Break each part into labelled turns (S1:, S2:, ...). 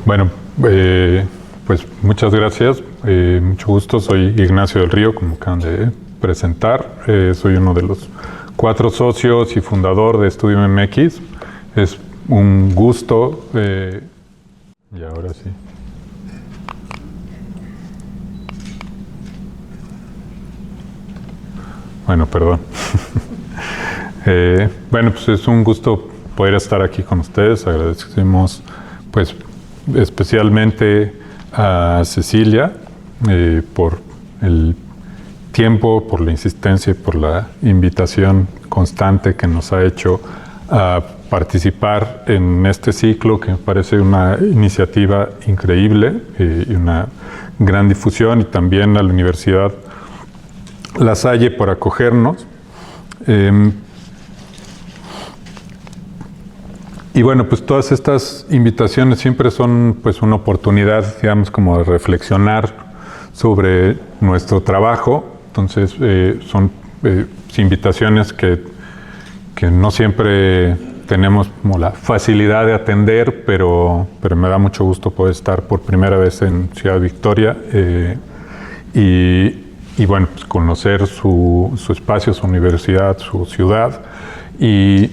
S1: Bueno, pues muchas gracias, mucho gusto, soy Ignacio del Río, como acaban de presentar, soy uno de los 4 socios y fundador de Estudio MX. Es un gusto, y ahora sí. Bueno, perdón. Bueno, pues es un gusto poder estar aquí con ustedes. Agradecemos pues especialmente a Cecilia por el tiempo, por la insistencia y por la invitación constante que nos ha hecho a participar en este ciclo, que me parece una iniciativa increíble y una gran difusión, y también a la Universidad La Salle por acogernos. Y bueno, pues todas estas invitaciones siempre son pues una oportunidad, digamos, como de reflexionar sobre nuestro trabajo. Entonces son invitaciones que no siempre tenemos como la facilidad de atender, pero me da mucho gusto poder estar por primera vez en Ciudad Victoria y bueno, pues conocer su espacio, su universidad, su ciudad y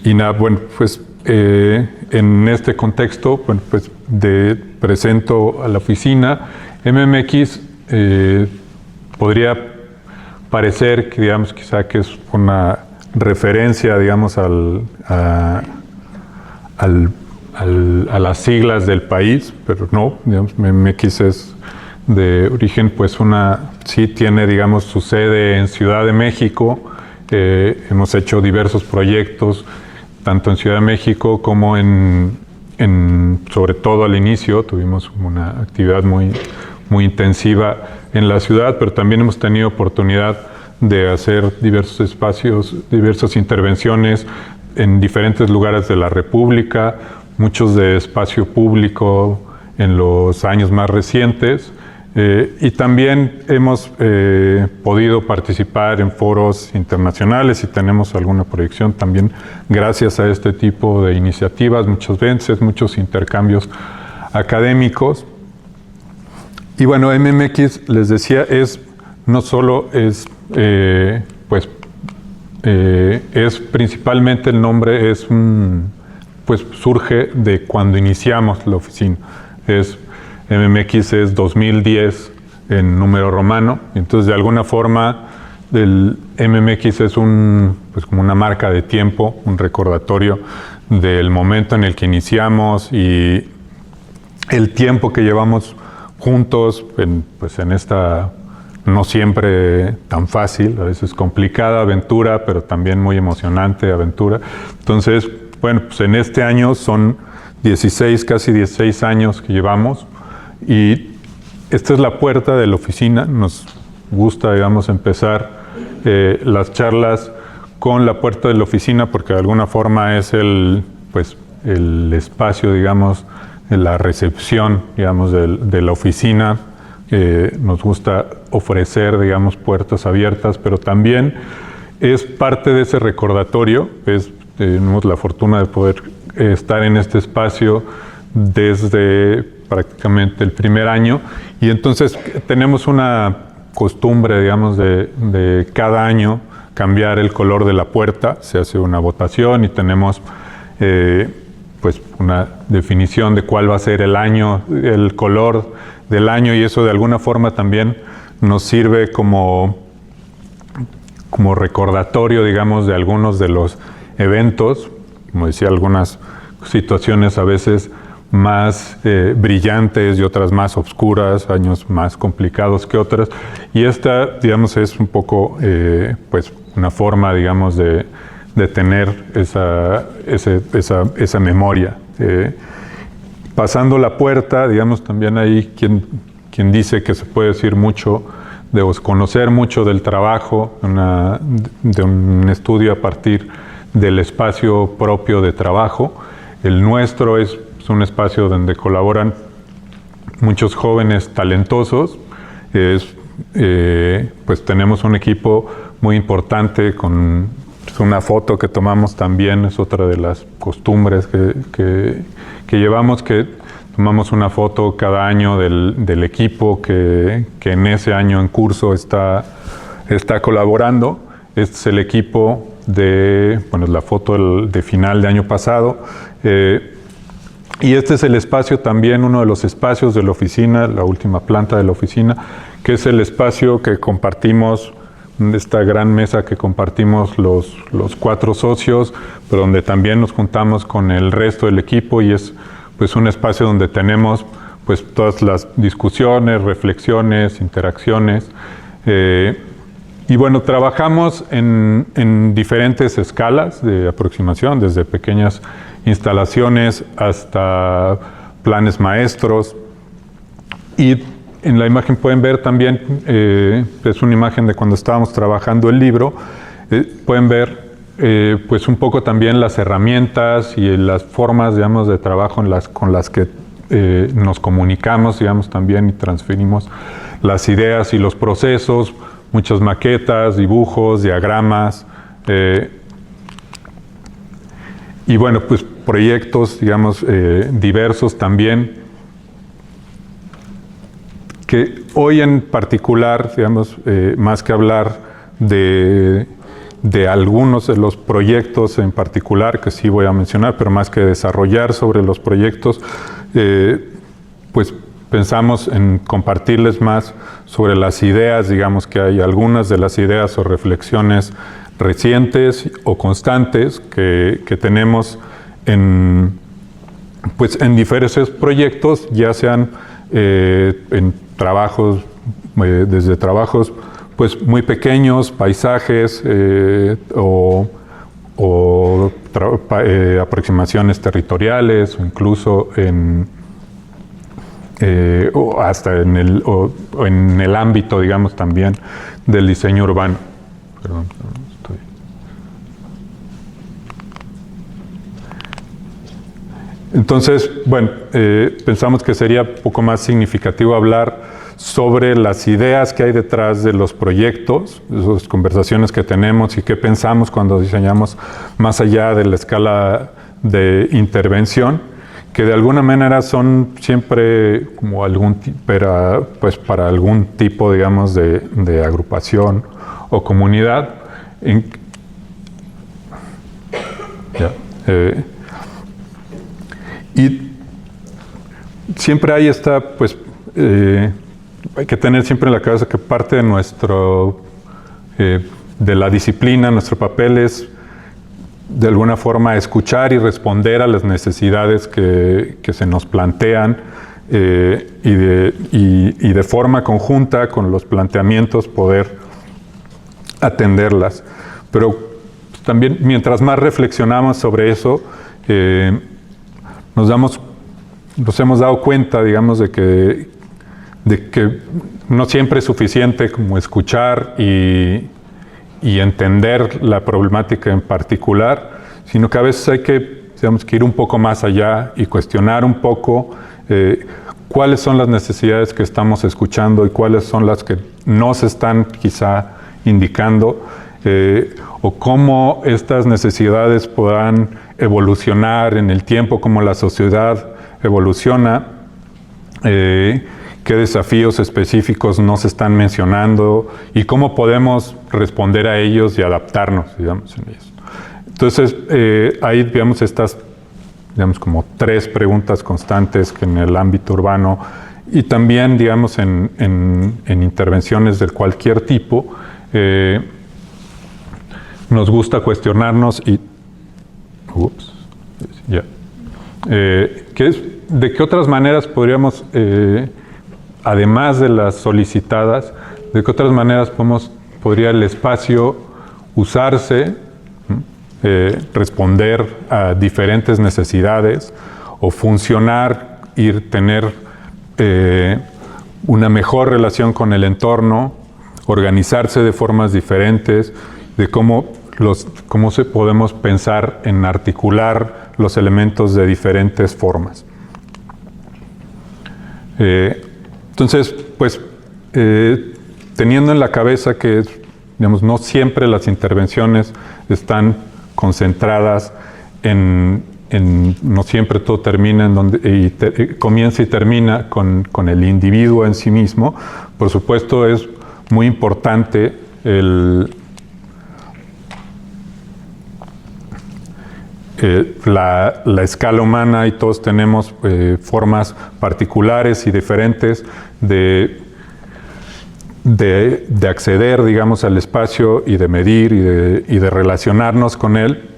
S1: nada, bueno, pues en este contexto, bueno, pues presento a la oficina. MMX podría parecer que, digamos, quizá que es una referencia, digamos, a las siglas del país, pero no, digamos, MMX es de origen, pues sí tiene, digamos, su sede en Ciudad de México. Hemos hecho diversos proyectos, tanto en Ciudad de México como sobre todo al inicio, tuvimos una actividad muy intensiva en la ciudad, pero también hemos tenido oportunidad de hacer diversos espacios, diversas intervenciones en diferentes lugares de la República, muchos de espacio público en los años más recientes. Y también hemos podido participar en foros internacionales y tenemos alguna proyección también gracias a este tipo de iniciativas, muchas veces, muchos intercambios académicos. Y bueno, MMX, les decía, no solo es principalmente el nombre, pues surge de cuando iniciamos la oficina. MMX es 2010 en número romano, entonces de alguna forma el MMX es pues como una marca de tiempo, un recordatorio del momento en el que iniciamos y el tiempo que llevamos juntos pues en esta no siempre tan fácil, a veces complicada aventura, pero también muy emocionante aventura. Entonces, bueno, pues en este año son casi 16 años que llevamos. Y esta es la puerta de la oficina. Nos gusta, digamos, empezar las charlas con la puerta de la oficina porque de alguna forma es el espacio, digamos, la recepción, digamos, de la oficina. Nos gusta ofrecer, digamos, puertas abiertas, pero también es parte de ese recordatorio. Tenemos la fortuna de poder estar en este espacio desde prácticamente el primer año, y entonces tenemos una costumbre, digamos, de cada año cambiar el color de la puerta. Se hace una votación y tenemos pues una definición de cuál va a ser el color del año, y eso de alguna forma también nos sirve como recordatorio, digamos, de algunos de los eventos, como decía, algunas situaciones a veces más brillantes y otras más oscuras, años más complicados que otras, y esta, digamos, es un poco pues una forma, digamos, de tener esa memoria. Pasando la puerta, digamos, también hay quien dice que se puede decir mucho, conocer mucho del trabajo, de un estudio a partir del espacio propio de trabajo. El nuestro es un espacio donde colaboran muchos jóvenes talentosos. Pues tenemos un equipo muy importante con una foto que tomamos también, es otra de las costumbres que llevamos, que tomamos una foto cada año del equipo que en ese año en curso está colaborando. Este es el equipo la foto de final de año pasado. Y este es el espacio también, uno de los espacios de la oficina, la última planta de la oficina, que es el espacio que compartimos, esta gran mesa que compartimos los 4 socios, pero donde también nos juntamos con el resto del equipo, y es pues un espacio donde tenemos pues todas las discusiones, reflexiones, interacciones. Y bueno, trabajamos en diferentes escalas de aproximación, desde pequeñas instalaciones hasta planes maestros. Y en la imagen pueden ver también, es una imagen de cuando estábamos trabajando el libro, pueden ver pues un poco también las herramientas y las formas, digamos, de trabajo con las que nos comunicamos, digamos, también, y transferimos las ideas y los procesos, muchas maquetas, dibujos, diagramas, y bueno, pues proyectos, digamos, diversos también, que hoy en particular, digamos, más que hablar de algunos de los proyectos en particular, que sí voy a mencionar, pero más que desarrollar sobre los proyectos, pues pensamos en compartirles más sobre las ideas, digamos que hay algunas de las ideas o reflexiones recientes o constantes que tenemos en diferentes proyectos, ya sean en trabajos, desde trabajos pues muy pequeños, paisajes o aproximaciones territoriales, o incluso o hasta en el ámbito, digamos, también del diseño urbano. Perdón, Entonces, bueno, pensamos que sería un poco más significativo hablar sobre las ideas que hay detrás de los proyectos, esas conversaciones que tenemos y qué pensamos cuando diseñamos más allá de la escala de intervención, que de alguna manera son siempre como para algún tipo, digamos, de agrupación o comunidad. Y siempre hay esta, pues, hay que tener siempre en la cabeza que parte de de la disciplina, nuestro papel es de alguna forma escuchar y responder a las necesidades que se nos plantean, y de forma conjunta con los planteamientos poder atenderlas. Pero también mientras más reflexionamos sobre eso, nos hemos dado cuenta, digamos, de que no siempre es suficiente como escuchar y entender la problemática en particular, sino que a veces hay que ir un poco más allá y cuestionar un poco cuáles son las necesidades que estamos escuchando y cuáles son las que no se están quizá indicando, o cómo estas necesidades podrán evolucionar en el tiempo, cómo la sociedad evoluciona, qué desafíos específicos no se están mencionando y cómo podemos responder a ellos y adaptarnos, digamos, en ellos. Entonces, hay, digamos, estas, digamos, como 3 preguntas constantes que en el ámbito urbano y también, digamos, en intervenciones de cualquier tipo, nos gusta cuestionarnos y... ¿de qué otras maneras podríamos... además de las solicitadas, ¿de qué otras maneras podría el espacio usarse, responder a diferentes necesidades o funcionar y tener una mejor relación con el entorno, organizarse de formas diferentes, de cómo podemos pensar en articular los elementos de diferentes formas? Entonces, pues, teniendo en la cabeza que, digamos, no siempre las intervenciones están concentradas en no siempre todo termina en donde comienza y termina con el individuo en sí mismo. Por supuesto, es muy importante la escala humana, y todos tenemos formas particulares y diferentes de acceder, digamos, al espacio y de medir y de relacionarnos con él.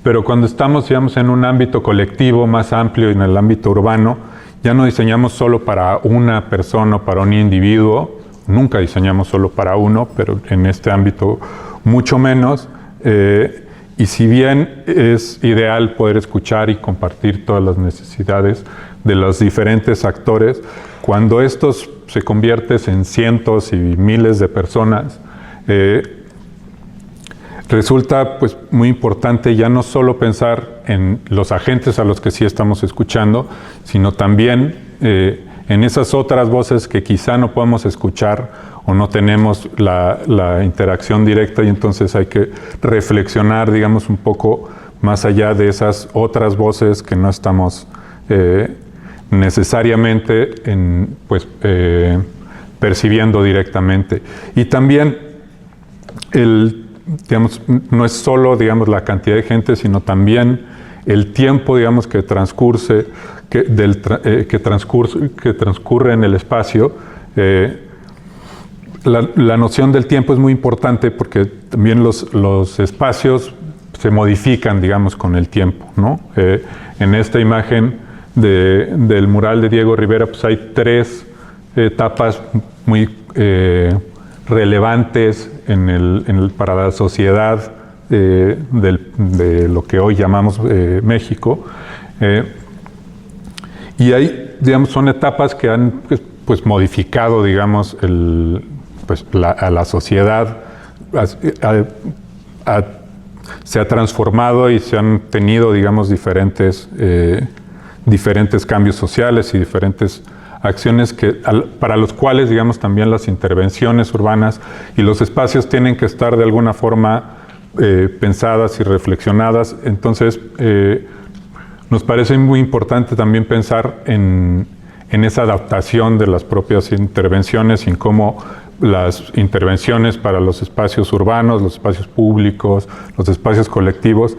S1: Pero cuando estamos, digamos, en un ámbito colectivo más amplio, en el ámbito urbano, ya no diseñamos solo para una persona o para un individuo, nunca diseñamos solo para uno, pero en este ámbito mucho menos. Y si bien es ideal poder escuchar y compartir todas las necesidades de los diferentes actores, cuando estos se convierten en cientos y miles de personas, resulta pues muy importante ya no solo pensar en los agentes a los que sí estamos escuchando, sino también en esas otras voces que quizá no podemos escuchar o no tenemos la interacción directa, y entonces hay que reflexionar, digamos, un poco más allá de esas otras voces que no estamos necesariamente percibiendo directamente. Y también digamos, no es solo, digamos, la cantidad de gente, sino también el tiempo, digamos, que transcurre en el espacio. La noción del tiempo es muy importante porque también los espacios se modifican, digamos, con el tiempo, ¿no? En esta imagen del mural de Diego Rivera, pues hay 3 etapas muy relevantes para la sociedad de lo que hoy llamamos México. Y hay, digamos, son etapas que han pues modificado, digamos, a la sociedad, se ha transformado y se han tenido, digamos, diferentes cambios sociales y diferentes acciones para los cuales, digamos, también las intervenciones urbanas y los espacios tienen que estar de alguna forma pensadas y reflexionadas. Entonces, nos parece muy importante también pensar en esa adaptación de las propias intervenciones y en cómo las intervenciones para los espacios urbanos, los espacios públicos, los espacios colectivos,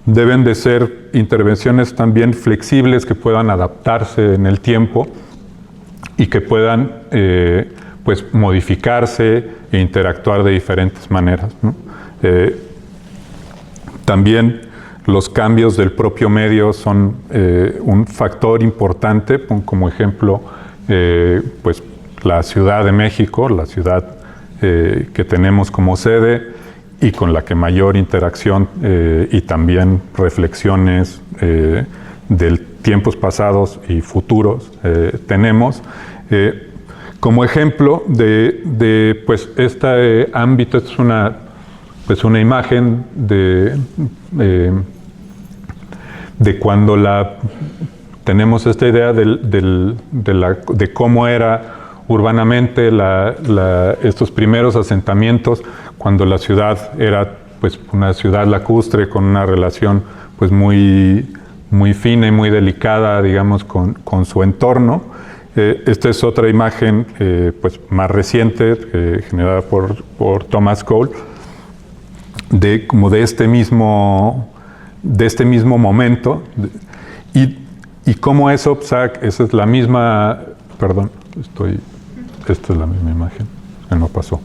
S1: deben de ser intervenciones también flexibles que puedan adaptarse en el tiempo y que puedan pues modificarse e interactuar de diferentes maneras, ¿no? También los cambios del propio medio son un factor importante, como ejemplo, pues la Ciudad de México, la ciudad que tenemos como sede y con la que mayor interacción y también reflexiones de tiempos pasados y futuros tenemos. Como ejemplo de pues este ámbito, esta es una imagen de cuando tenemos esta idea de cómo era urbanamente estos primeros asentamientos, cuando la ciudad era pues una ciudad lacustre con una relación pues muy fina y muy delicada, digamos, con su entorno. Esta es otra imagen pues más reciente, generada por Thomas Cole, de este mismo momento, y cómo eso, esa es la misma, perdón, esta es la misma imagen, que no pasó.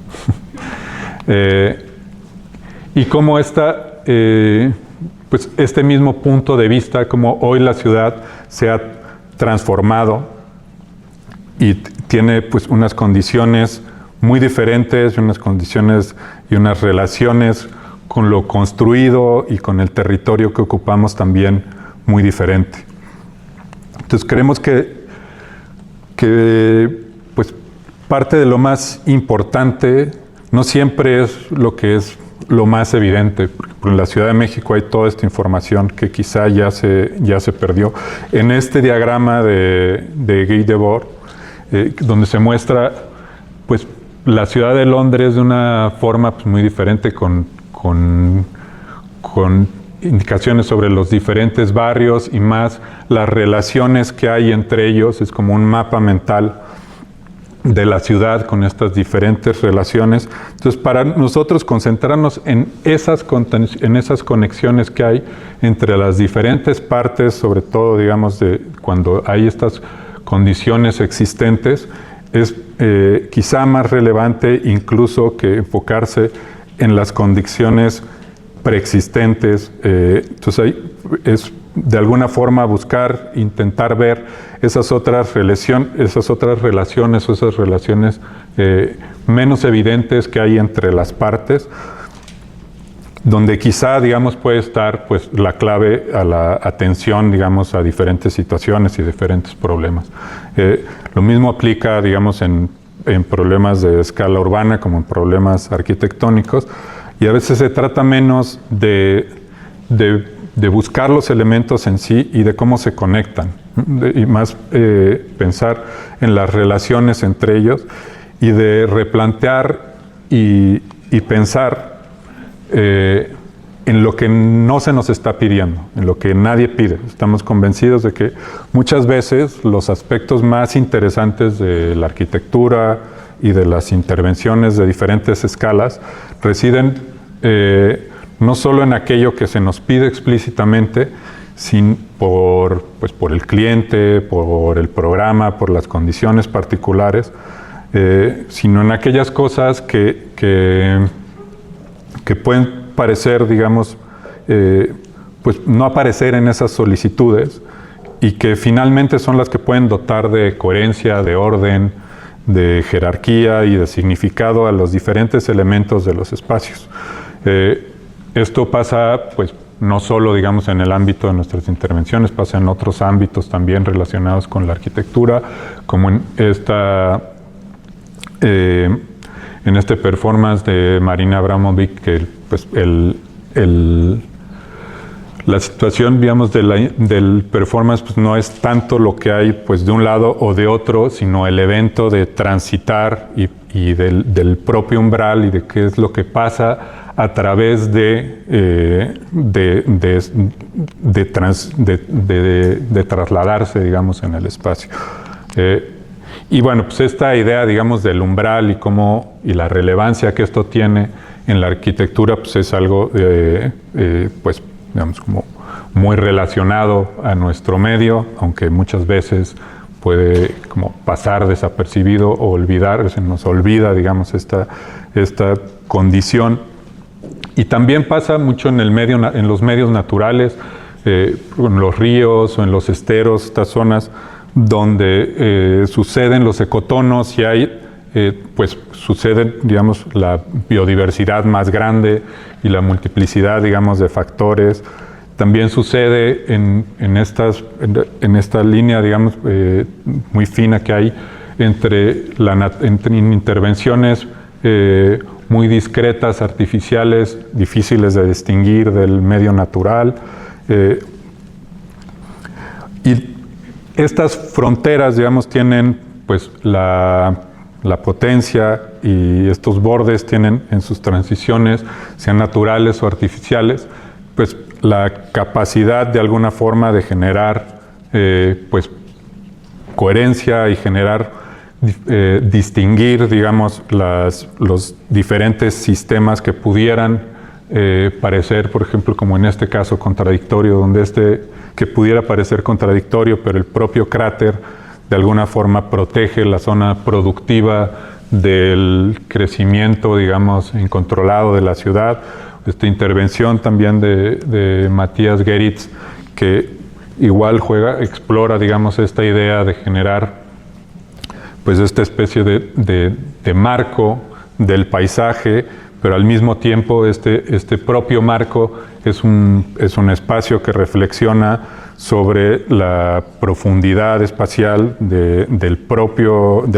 S1: Y cómo pues este mismo punto de vista, como hoy la ciudad se ha transformado y tiene pues unas condiciones muy diferentes, unas condiciones y unas relaciones con lo construido y con el territorio que ocupamos también muy diferente. Entonces creemos que pues parte de lo más importante no siempre es lo más evidente, porque en la Ciudad de México hay toda esta información que quizá ya se perdió. En este diagrama de Guy Debord, donde se muestra pues la ciudad de Londres de una forma pues muy diferente, con indicaciones sobre los diferentes barrios y más las relaciones que hay entre ellos. Es como un mapa mental de la ciudad con estas diferentes relaciones. Entonces, para nosotros concentrarnos en esas conexiones que hay entre las diferentes partes, sobre todo, digamos, de cuando hay estas condiciones existentes, es quizá más relevante incluso que enfocarse en las condiciones preexistentes. Entonces, ahí es de alguna forma buscar, intentar ver esas otras relaciones o esas relaciones menos evidentes que hay entre las partes, donde quizá, digamos, puede estar pues la clave a la atención, digamos, a diferentes situaciones y diferentes problemas. Lo mismo aplica, digamos, en problemas de escala urbana como en problemas arquitectónicos, y a veces se trata menos de buscar los elementos en sí y de cómo se conectan, y más pensar en las relaciones entre ellos y de replantear y pensar en lo que no se nos está pidiendo, en lo que nadie pide. Estamos convencidos de que muchas veces los aspectos más interesantes de la arquitectura y de las intervenciones de diferentes escalas residen no solo en aquello que se nos pide explícitamente, por el cliente, por el programa, por las condiciones particulares, sino en aquellas cosas que pueden parecer, digamos, pues no aparecer en esas solicitudes y que finalmente son las que pueden dotar de coherencia, de orden, de jerarquía y de significado a los diferentes elementos de los espacios. Esto pasa, pues, no solo, digamos, en el ámbito de nuestras intervenciones, pasa en otros ámbitos también relacionados con la arquitectura, como en este performance de Marina Abramovic, que pues, la situación, digamos, del performance pues, no es tanto lo que hay pues, de un lado o de otro, sino el evento de transitar y del propio umbral y de qué es lo que pasa a través de trasladarse, digamos, en el espacio. Y bueno, pues esta idea, digamos, del umbral y la relevancia que esto tiene en la arquitectura, pues es algo, pues, digamos, como muy relacionado a nuestro medio, aunque muchas veces puede como pasar desapercibido o olvidar, se nos olvida, digamos, esta condición. Y también pasa mucho en los medios naturales, en los ríos o en los esteros, estas zonas donde suceden los ecotonos y hay, pues sucede, digamos, la biodiversidad más grande y la multiplicidad, digamos, de factores. También sucede en esta línea, digamos, muy fina que hay entre intervenciones muy discretas, artificiales, difíciles de distinguir del medio natural. Y estas fronteras, digamos, tienen pues la potencia, y estos bordes tienen en sus transiciones, sean naturales o artificiales, pues la capacidad de alguna forma de generar pues coherencia y distinguir, digamos, los diferentes sistemas que pudieran parecer, por ejemplo, como en este caso contradictorio, donde que pudiera parecer contradictorio, pero el propio cráter de alguna forma protege la zona productiva del crecimiento, digamos, incontrolado de la ciudad. Esta intervención también de Matthias Geritz, que igual explora, digamos, esta idea de generar pues esta especie de marco del paisaje, pero al mismo tiempo este propio marco es un espacio que reflexiona sobre la profundidad espacial de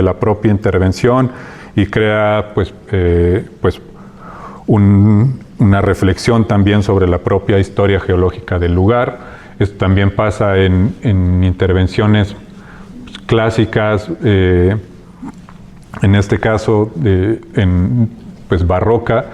S1: la propia intervención y crea pues una reflexión también sobre la propia historia geológica del lugar. Esto también pasa en intervenciones clásicas, en este caso pues barroca,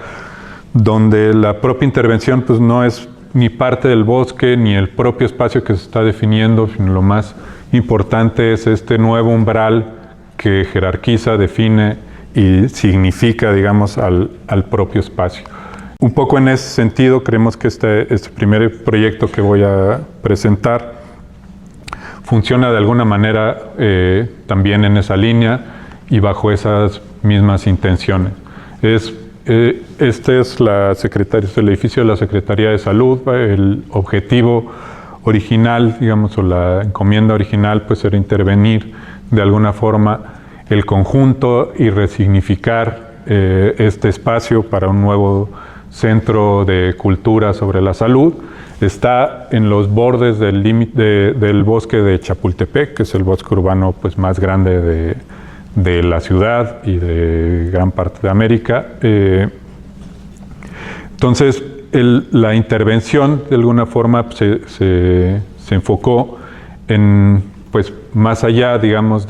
S1: donde la propia intervención pues no es ni parte del bosque, ni el propio espacio que se está definiendo, sino lo más importante es este nuevo umbral que jerarquiza, define y significa, digamos, al propio espacio. Un poco en ese sentido, creemos que este primer proyecto que voy a presentar funciona de alguna manera también en esa línea y bajo esas mismas intenciones. Este es el edificio de la Secretaría de Salud. El objetivo original, digamos, o la encomienda original, pues era intervenir de alguna forma el conjunto y resignificar este espacio para un nuevo centro de cultura sobre la salud. Está en los bordes del límite del bosque de Chapultepec, que es el bosque urbano pues, más grande de la ciudad y de gran parte de América. Entonces, la intervención de alguna forma se enfocó en, pues, más allá, digamos,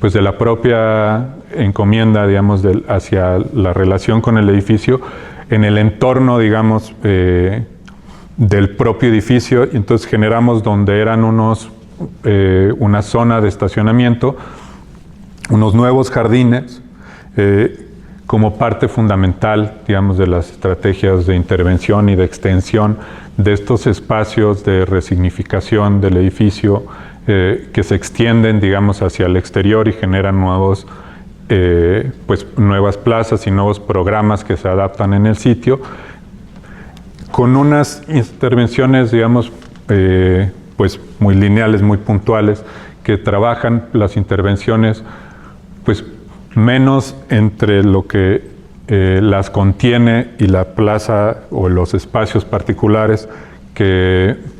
S1: pues de la propia encomienda, digamos, hacia la relación con el edificio, en el entorno, digamos, del propio edificio. Y entonces generamos donde eran una zona de estacionamiento, unos nuevos jardines, como parte fundamental, digamos, de las estrategias de intervención y de extensión de estos espacios de resignificación del edificio, que se extienden, digamos, hacia el exterior y generan nuevas plazas y nuevos programas que se adaptan en el sitio, con unas intervenciones, digamos, pues muy lineales, muy puntuales, que trabajan las intervenciones, pues menos entre lo que las contiene y la plaza o los espacios particulares que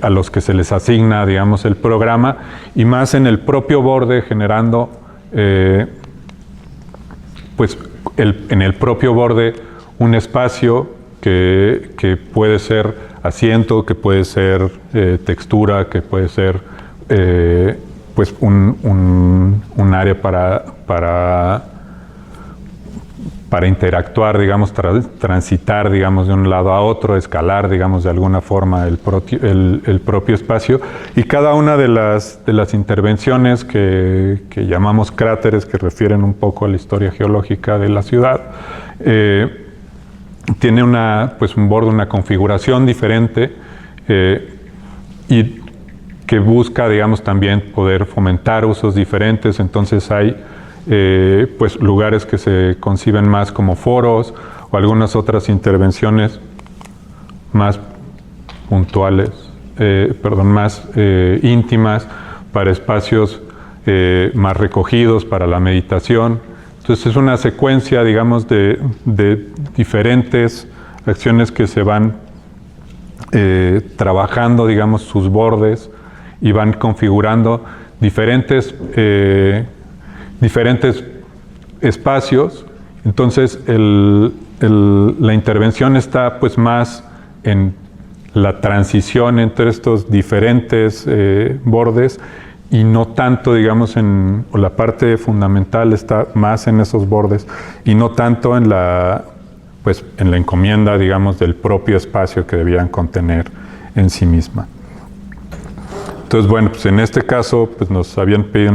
S1: a los que se les asigna, digamos, el programa, y más en el propio borde, generando pues en el propio borde un espacio que puede ser asiento, que puede ser textura, que puede ser pues un área para interactuar, digamos, transitar, digamos, de un lado a otro, escalar, digamos, de alguna forma el propio espacio. Y cada una de las intervenciones que llamamos cráteres, que refieren un poco a la historia geológica de la ciudad, tiene un borde, una configuración diferente, y que busca, digamos, también poder fomentar usos diferentes. Entonces hay pues lugares que se conciben más como foros o algunas otras intervenciones más puntuales, más íntimas, para espacios más recogidos para la meditación. Entonces es una secuencia, digamos, de diferentes acciones que se van trabajando, digamos, sus bordes y van configurando diferentes espacios. Entonces la intervención está pues más en la transición entre estos diferentes bordes, y no tanto, digamos, o la parte fundamental está más en esos bordes y no tanto en la encomienda, digamos, del propio espacio que debían contener en sí misma. Entonces, bueno, pues en este caso pues nos habían pedido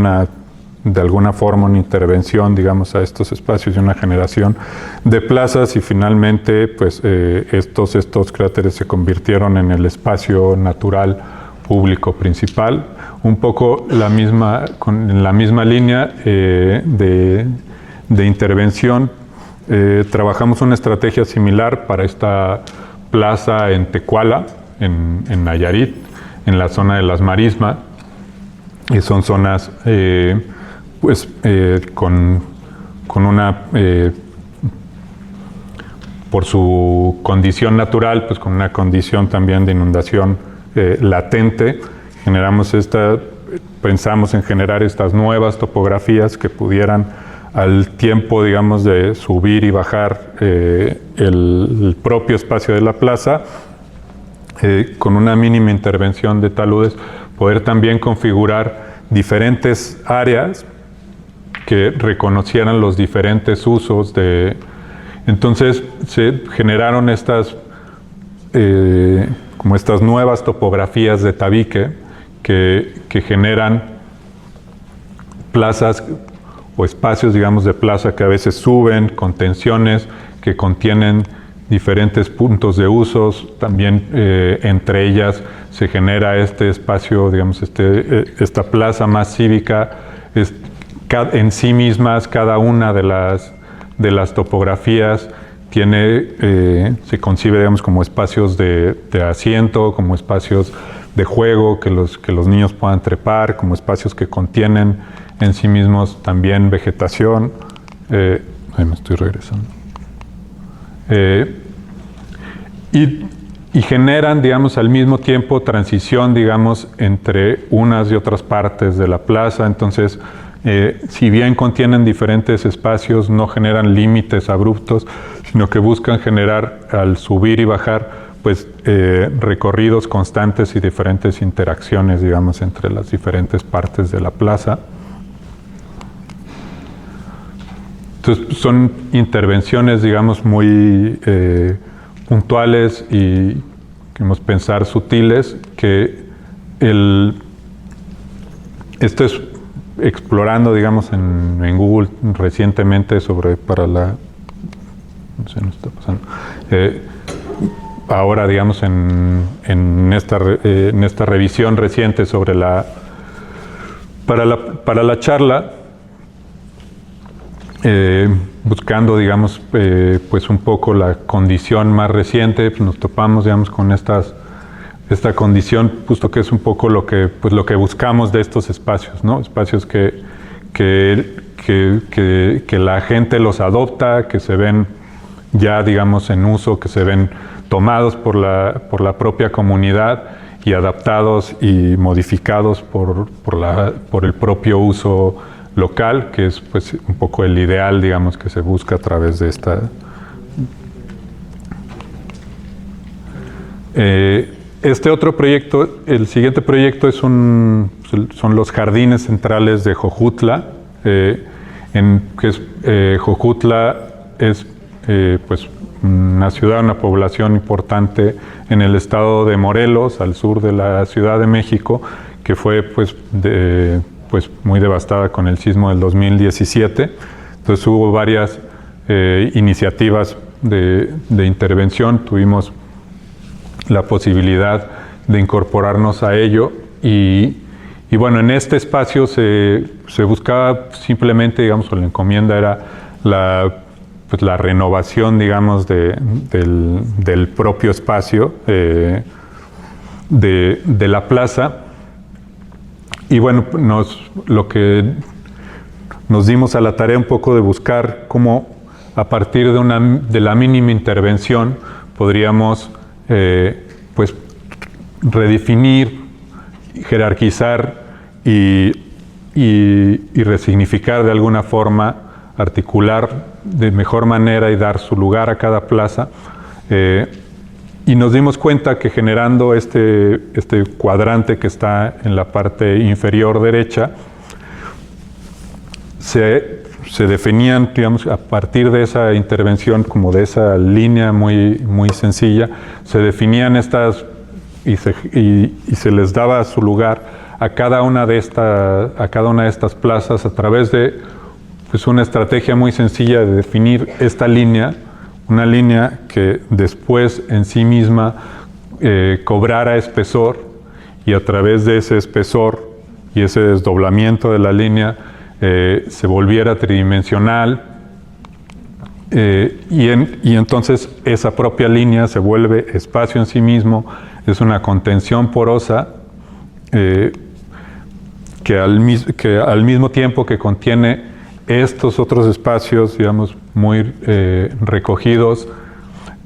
S1: de alguna forma una intervención, digamos, a estos espacios y una generación de plazas, y finalmente pues estos cráteres se convirtieron en el espacio natural público principal, un poco en la misma línea de intervención. Trabajamos una estrategia similar para esta plaza en Tecuala, en Nayarit, en la zona de las Marismas, y son zonas con una, por su condición natural, pues con una condición también de inundación latente. Pensamos en generar estas nuevas topografías que pudieran, al tiempo, digamos, de subir y bajar el propio espacio de la plaza, con una mínima intervención de taludes, poder también configurar diferentes áreas que reconocieran los diferentes usos. Entonces se generaron estas como estas nuevas topografías de tabique que generan plazas o espacios, digamos, de plaza que a veces suben con tensiones, que contienen diferentes puntos de usos. También entre ellas se genera este espacio, digamos, esta plaza más cívica. En sí mismas, cada una de las topografías se concibe, digamos, como espacios de asiento, como espacios de juego, que los niños puedan trepar, como espacios que contienen en sí mismos también vegetación. Ahí me estoy regresando. Y generan, digamos, al mismo tiempo transición, digamos, entre unas y otras partes de la plaza. Entonces, si bien contienen diferentes espacios, no generan límites abruptos, sino que buscan generar, al subir y bajar, pues recorridos constantes y diferentes interacciones, digamos, entre las diferentes partes de la plaza. Entonces, son intervenciones, digamos, muy puntuales y, queremos pensar, sutiles, que esto es explorando, digamos, en Google recientemente no sé, no está pasando. Ahora, digamos, en esta revisión reciente sobre para la charla, buscando, digamos, pues un poco la condición más reciente, pues nos topamos, digamos, con esta condición, justo que es un poco lo que buscamos de estos espacios, ¿no? Espacios que la gente los adopta, que se ven ya, digamos, en uso, que se ven tomados por la propia comunidad y adaptados y modificados por el propio uso local, que es, pues, un poco el ideal, digamos, que se busca a través de esta. Este otro proyecto, el siguiente proyecto son los jardines centrales de Jojutla, Jojutla es pues una ciudad, una población importante en el estado de Morelos, al sur de la Ciudad de México, que fue pues muy devastada con el sismo del 2017. Entonces hubo varias iniciativas de intervención. Tuvimos la posibilidad de incorporarnos a ello y bueno, en este espacio se buscaba simplemente, digamos, o la encomienda era la renovación, digamos, del propio espacio de la plaza. Y bueno, lo que nos dimos a la tarea un poco de buscar cómo a partir de la mínima intervención podríamos pues redefinir, jerarquizar y resignificar de alguna forma, articular de mejor manera y dar su lugar a cada plaza. Y nos dimos cuenta que generando este cuadrante que está en la parte inferior derecha, se definían, digamos, a partir de esa intervención, como de esa línea muy, muy sencilla, se definían estas y se les daba su lugar a cada una de estas plazas a través de pues una estrategia muy sencilla de definir esta línea, una línea que después en sí misma cobrara espesor, y a través de ese espesor y ese desdoblamiento de la línea se volviera tridimensional, y entonces esa propia línea se vuelve espacio en sí mismo, es una contención porosa que al mismo tiempo que contiene estos otros espacios, digamos, muy recogidos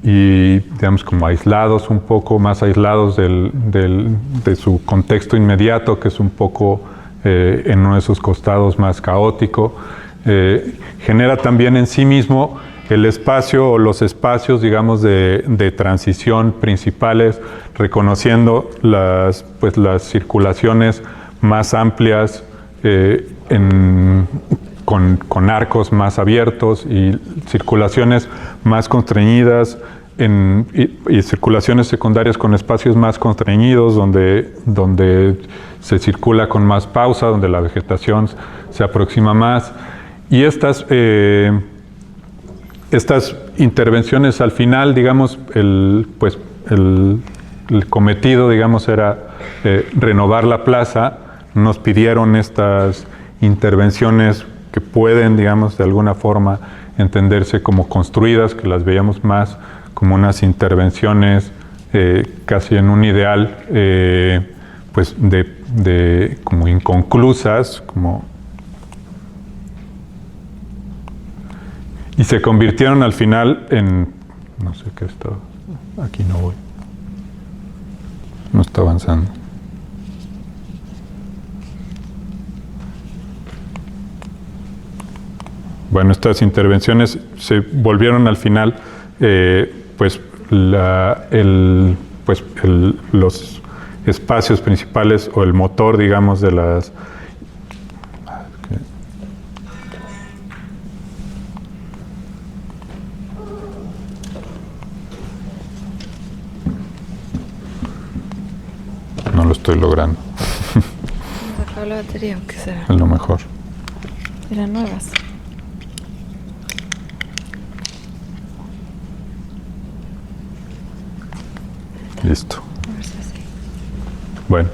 S1: y, digamos, como aislados, un poco más aislados de su contexto inmediato, que es un poco en uno de sus costados más caótico, genera también en sí mismo el espacio o los espacios, digamos, de transición principales, reconociendo las circulaciones más amplias con arcos más abiertos y circulaciones más constreñidas y circulaciones secundarias con espacios más constreñidos, donde se circula con más pausa, donde la vegetación se aproxima más. Y estas intervenciones al final, digamos, el cometido, digamos, era renovar la plaza. Nos pidieron estas intervenciones que pueden, digamos, de alguna forma entenderse como construidas, que las veíamos más como unas intervenciones casi en un ideal pues de como inconclusas, y se convirtieron al final en, no sé qué está, aquí no voy, no está avanzando. Bueno, estas intervenciones se volvieron al final, los espacios principales o el motor, digamos, de las... No lo estoy logrando.
S2: ¿Se acabó la batería o qué será?
S1: Es lo mejor.
S2: Eran nuevas.
S1: Listo. Bueno,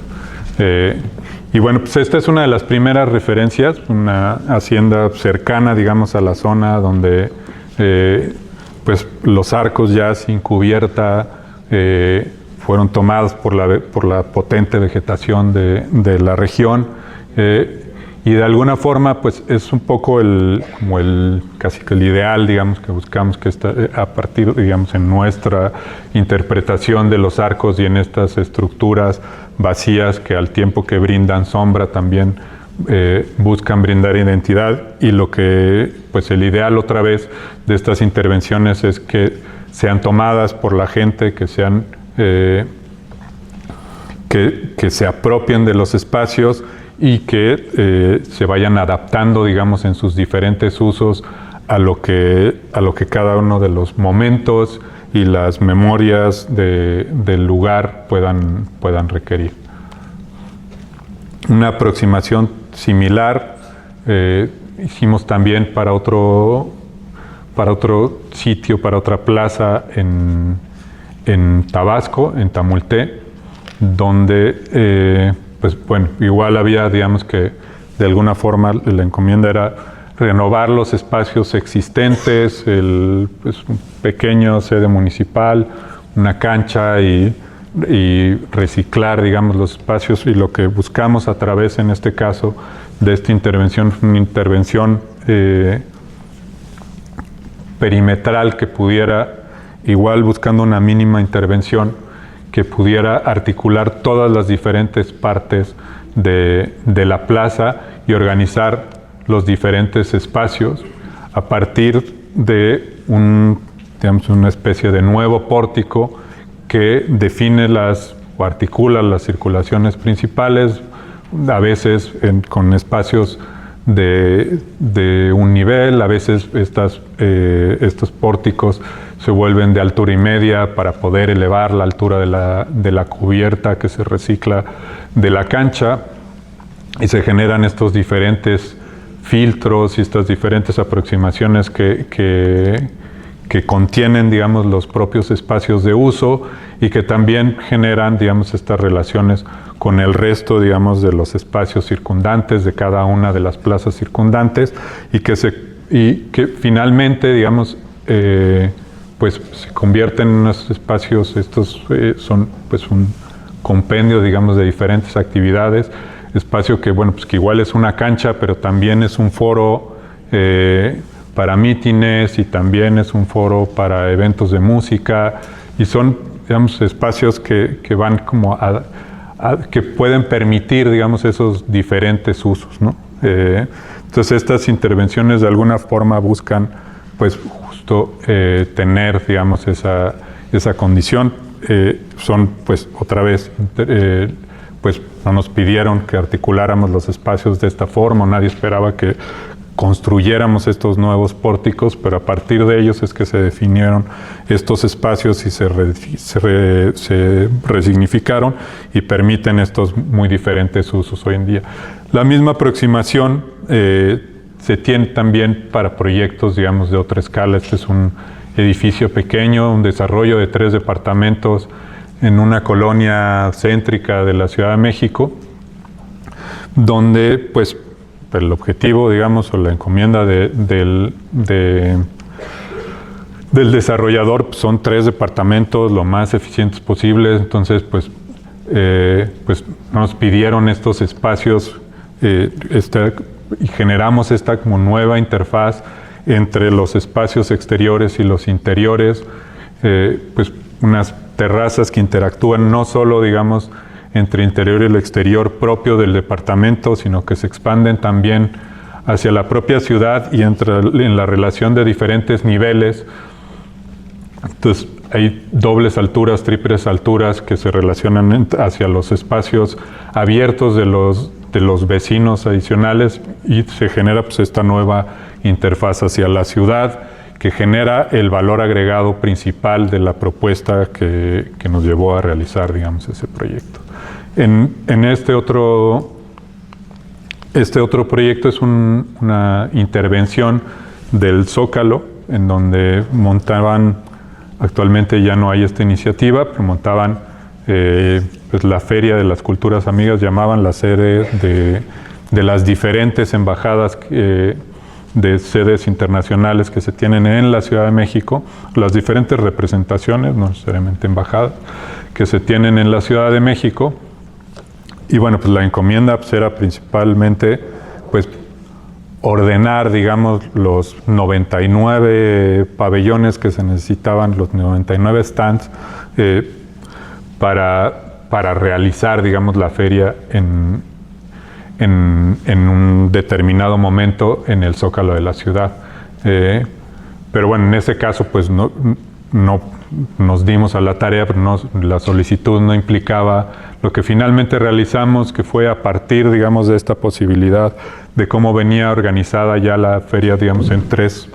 S1: y bueno, pues esta es una de las primeras referencias, una hacienda cercana, digamos, a la zona donde pues los arcos ya sin cubierta fueron tomados por la potente vegetación de la región. Y de alguna forma, pues es un poco casi que el ideal, digamos, que buscamos que a partir, digamos, en nuestra interpretación de los arcos y en estas estructuras vacías que al tiempo que brindan sombra también buscan brindar identidad. Y lo que, pues el ideal otra vez de estas intervenciones es que sean tomadas por la gente, que sean, que se apropien de los espacios y que se vayan adaptando, digamos, en sus diferentes usos a lo que cada uno de los momentos y las memorias del lugar puedan requerir. Una aproximación similar hicimos también para otro sitio, para otra plaza en Tabasco, en Tamulté, donde pues bueno, igual había, digamos que de alguna forma la encomienda era renovar los espacios existentes, pues un pequeño sede municipal, una cancha y reciclar, digamos, los espacios. Y lo que buscamos a través, en este caso, de esta intervención, una intervención perimetral que pudiera, igual buscando una mínima intervención, que pudiera articular todas las diferentes partes de la plaza y organizar los diferentes espacios a partir de una especie de nuevo pórtico que define o articula las circulaciones principales, a veces con espacios de un nivel, a veces estos pórticos se vuelven de altura y media para poder elevar la altura de la cubierta que se recicla de la cancha, y se generan estos diferentes filtros y estas diferentes aproximaciones que contienen, digamos, los propios espacios de uso y que también generan, digamos, estas relaciones con el resto, digamos, de los espacios circundantes de cada una de las plazas circundantes, y que finalmente, digamos, pues se convierten en unos espacios. Estos son pues un compendio, digamos, de diferentes actividades, espacio que, bueno, pues que igual es una cancha, pero también es un foro para mítines, y también es un foro para eventos de música, y son, digamos, espacios que van como que pueden permitir, digamos, esos diferentes usos, ¿no? Entonces estas intervenciones de alguna forma buscan, pues, justo tener, digamos, esa condición. Son, pues, otra vez, pues no nos pidieron que articuláramos los espacios de esta forma, nadie esperaba que construyéramos estos nuevos pórticos, pero a partir de ellos es que se definieron estos espacios y se resignificaron y permiten estos muy diferentes usos hoy en día. La misma aproximación se tiene también para proyectos, digamos, de otra escala. Este es un edificio pequeño, un desarrollo de 3 departamentos en una colonia céntrica de la Ciudad de México, donde pues el objetivo, digamos, o la encomienda del desarrollador son 3 departamentos lo más eficientes posibles. Entonces pues nos pidieron estos espacios y generamos esta como nueva interfaz entre los espacios exteriores y los interiores, pues unas terrazas que interactúan no solo, digamos, entre interior y el exterior propio del departamento, sino que se expanden también hacia la propia ciudad y en la relación de diferentes niveles. Entonces hay dobles alturas, triples alturas que se relacionan hacia los espacios abiertos de los vecinos adicionales, y se genera pues esta nueva interfaz hacia la ciudad que genera el valor agregado principal de la propuesta que nos llevó a realizar, digamos, ese proyecto. En este otro proyecto es una intervención del Zócalo, en donde montaban, actualmente ya no hay esta iniciativa, pero montaban pues la Feria de las Culturas Amigas, llamaban la sede de las diferentes embajadas de sedes internacionales que se tienen en la Ciudad de México, las diferentes representaciones, no necesariamente embajadas, que se tienen en la Ciudad de México. Y bueno, pues la encomienda pues era principalmente pues ordenar, digamos, los 99 pabellones que se necesitaban, los 99 stands, para realizar, digamos, la feria en un determinado momento en el Zócalo de la ciudad. Pero bueno, en ese caso pues no nos dimos a la tarea, pero la solicitud no implicaba lo que finalmente realizamos, que fue a partir, digamos, de esta posibilidad de cómo venía organizada ya la feria, digamos, en tres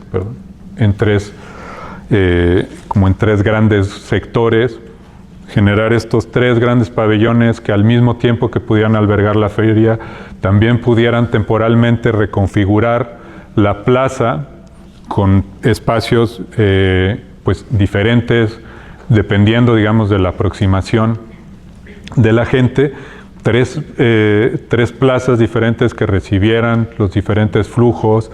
S1: grandes sectores, generar estos 3 grandes pabellones que al mismo tiempo que pudieran albergar la feria, también pudieran temporalmente reconfigurar la plaza con espacios pues diferentes, dependiendo, digamos, de la aproximación de la gente. 3 plazas diferentes que recibieran los diferentes flujos,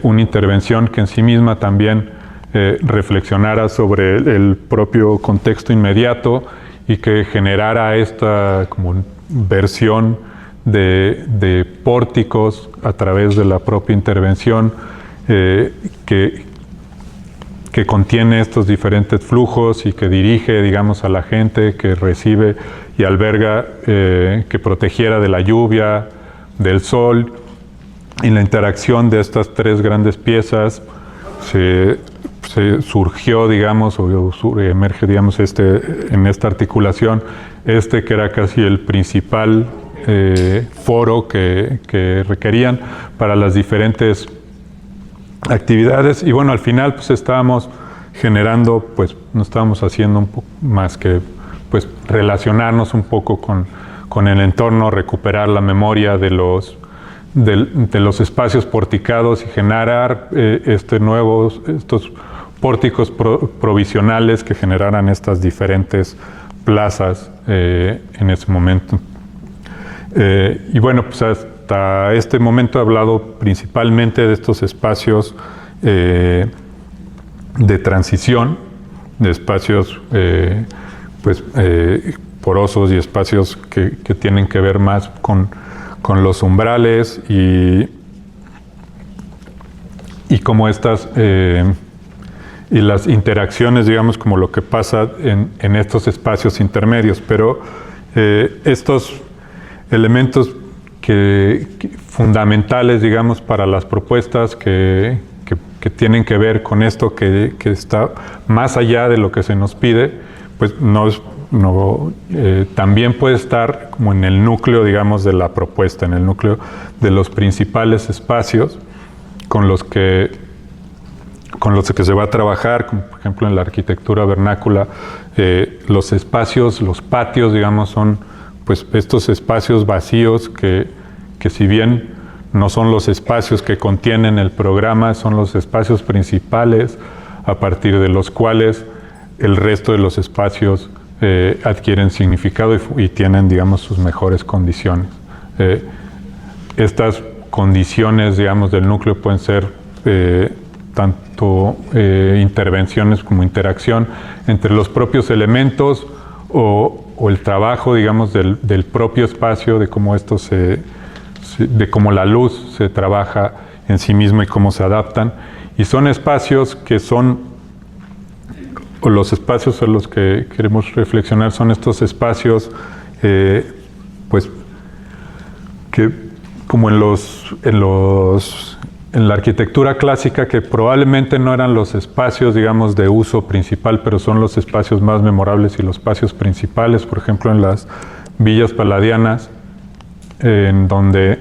S1: una intervención que en sí misma también reflexionara sobre el propio contexto inmediato y que generara esta como versión de pórticos a través de la propia intervención que contiene estos diferentes flujos y que dirige, digamos, a la gente, que recibe y alberga, que protegiera de la lluvia, del sol. Y la interacción de estas 3 grandes piezas se surgió, digamos, o emerge, digamos, en esta articulación, que era casi el principal foro que requerían para las diferentes actividades. Y bueno, al final pues estábamos generando, pues no estábamos haciendo un poco más que pues relacionarnos un poco con el entorno, recuperar la memoria de los espacios porticados y generar estos pórticos provisionales que generaran estas diferentes plazas en ese momento. Y bueno, pues hasta este momento he hablado principalmente de estos espacios de transición, de espacios porosos y espacios que tienen que ver más con los umbrales y como estas y las interacciones, digamos, como lo que pasa en estos espacios intermedios. Pero estos elementos fundamentales, digamos, para las propuestas que tienen que ver con esto que está más allá de lo que se nos pide, pues también puede estar como en el núcleo, digamos, de la propuesta, en el núcleo de los principales espacios. con los que se va a trabajar, como por ejemplo en la arquitectura vernácula, los espacios, los patios, digamos, son pues estos espacios vacíos que si bien no son los espacios que contienen el programa, son los espacios principales a partir de los cuales el resto de los espacios adquieren significado y tienen, digamos, sus mejores condiciones. Estas condiciones, digamos, del núcleo pueden ser tanto intervenciones como interacción entre los propios elementos o el trabajo, digamos, del propio espacio, de cómo esto de cómo la luz se trabaja en sí misma y cómo se adaptan. Y son espacios que son, o los espacios en los que queremos reflexionar son estos espacios, pues, que como en la arquitectura clásica, que probablemente no eran los espacios, digamos, de uso principal, pero son los espacios más memorables y los espacios principales, por ejemplo, en las villas palladianas, en donde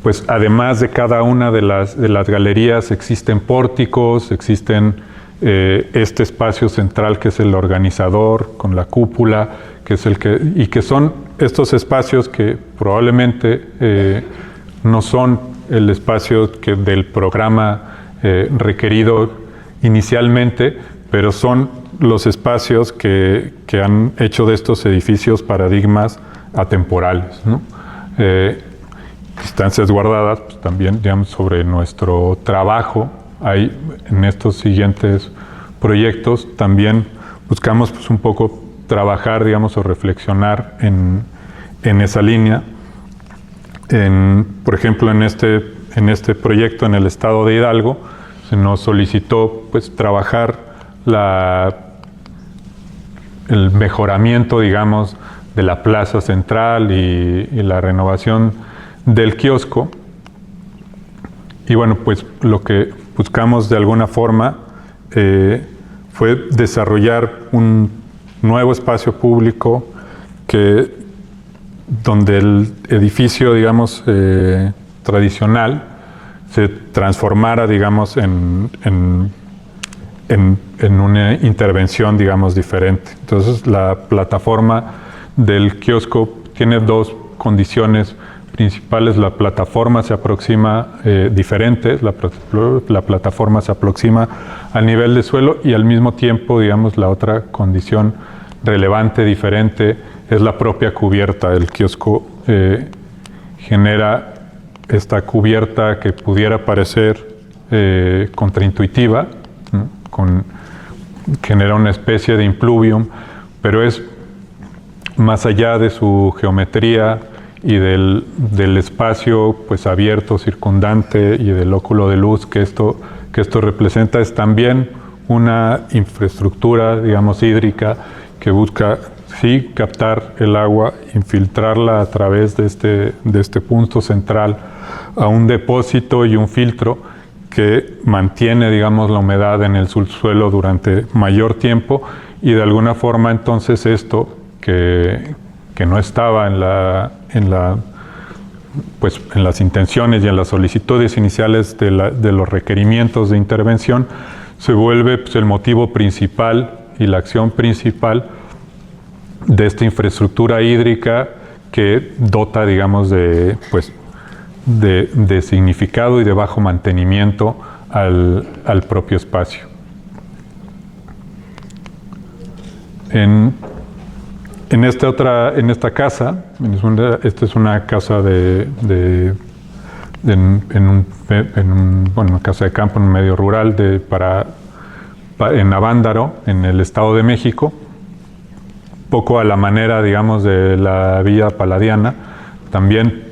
S1: pues además de cada una de las galerías existen pórticos, existen este espacio central que es el organizador con la cúpula, que es y que son estos espacios que probablemente no son el espacio del programa requerido inicialmente, pero son los espacios que han hecho de estos edificios paradigmas atemporales, ¿no? Instancias guardadas, pues, también, digamos, sobre nuestro trabajo. Hay en estos siguientes proyectos también buscamos pues, un poco trabajar, digamos, o reflexionar en esa línea. Por ejemplo, en este proyecto en el estado de Hidalgo se nos solicitó pues trabajar el mejoramiento, digamos, de la plaza central y la renovación del kiosco. Y bueno, pues lo que buscamos de alguna forma fue desarrollar un nuevo espacio público donde el edificio, digamos, tradicional se transformara, digamos, en una intervención, digamos, diferente. Entonces, la plataforma del kiosco tiene dos condiciones principales. La plataforma se aproxima diferente, la plataforma se aproxima al nivel de suelo, y al mismo tiempo, digamos, la otra condición relevante, diferente, es la propia cubierta. El kiosco genera esta cubierta que pudiera parecer contraintuitiva, ¿no? Genera una especie de impluvium, pero es más allá de su geometría y del espacio pues abierto, circundante, y del óculo de luz que esto representa, es también una infraestructura, digamos, hídrica que busca sí captar el agua, infiltrarla a través de este punto central a un depósito y un filtro que mantiene, digamos, la humedad en el subsuelo durante mayor tiempo, y de alguna forma entonces esto que no estaba en las intenciones y en las solicitudes iniciales de los requerimientos de intervención, se vuelve pues, el motivo principal y la acción principal de esta infraestructura hídrica que dota, digamos, de significado y de bajo mantenimiento al propio espacio. En esta casa, esta es una casa una casa de campo en un medio rural en Avándaro, en el Estado de México, poco a la manera, digamos, de la Villa Palladiana. También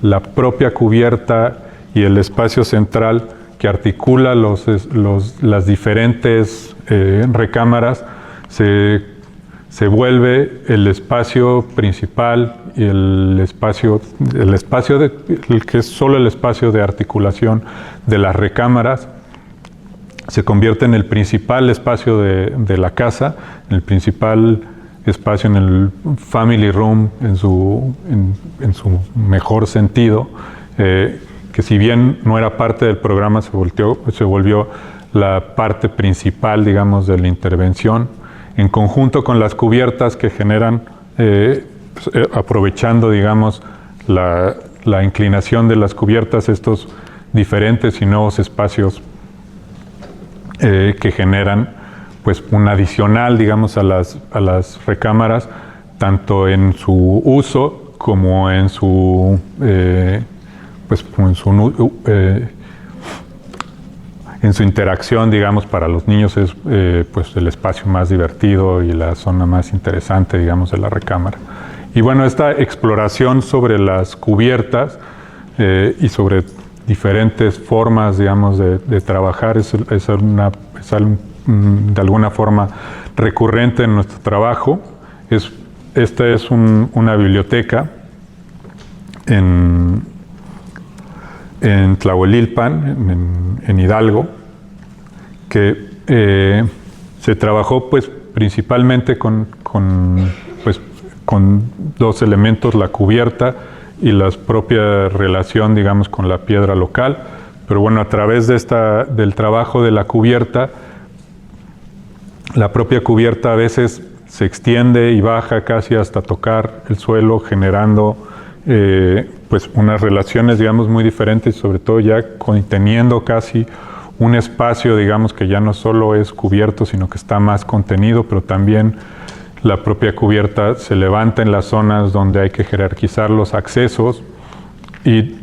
S1: la propia cubierta y el espacio central que articula las diferentes recámaras se vuelve el espacio principal, y el espacio que es solo el espacio de articulación de las recámaras, se convierte en el principal espacio de la casa, el principal espacio en el family room en su mejor sentido, que si bien no era parte del programa, se volvió la parte principal, digamos, de la intervención, en conjunto con las cubiertas que generan, aprovechando, digamos, la inclinación de las cubiertas, estos diferentes y nuevos espacios que generan pues un adicional, digamos, a las recámaras, tanto en su uso como en su en su interacción, digamos. Para los niños es pues el espacio más divertido y la zona más interesante, digamos, de la recámara. Y bueno, esta exploración sobre las cubiertas y sobre diferentes formas, digamos, de trabajar es algo de alguna forma recurrente en nuestro trabajo. Esta es una biblioteca en Tlahuelilpan, en Hidalgo, que se trabajó pues principalmente con dos elementos, la cubierta y la propia relación, digamos, con la piedra local. Pero bueno, a través del trabajo de la cubierta, la propia cubierta a veces se extiende y baja casi hasta tocar el suelo, generando pues unas relaciones, digamos, muy diferentes, sobre todo ya conteniendo casi un espacio, digamos, que ya no solo es cubierto, sino que está más contenido, pero también la propia cubierta se levanta en las zonas donde hay que jerarquizar los accesos, y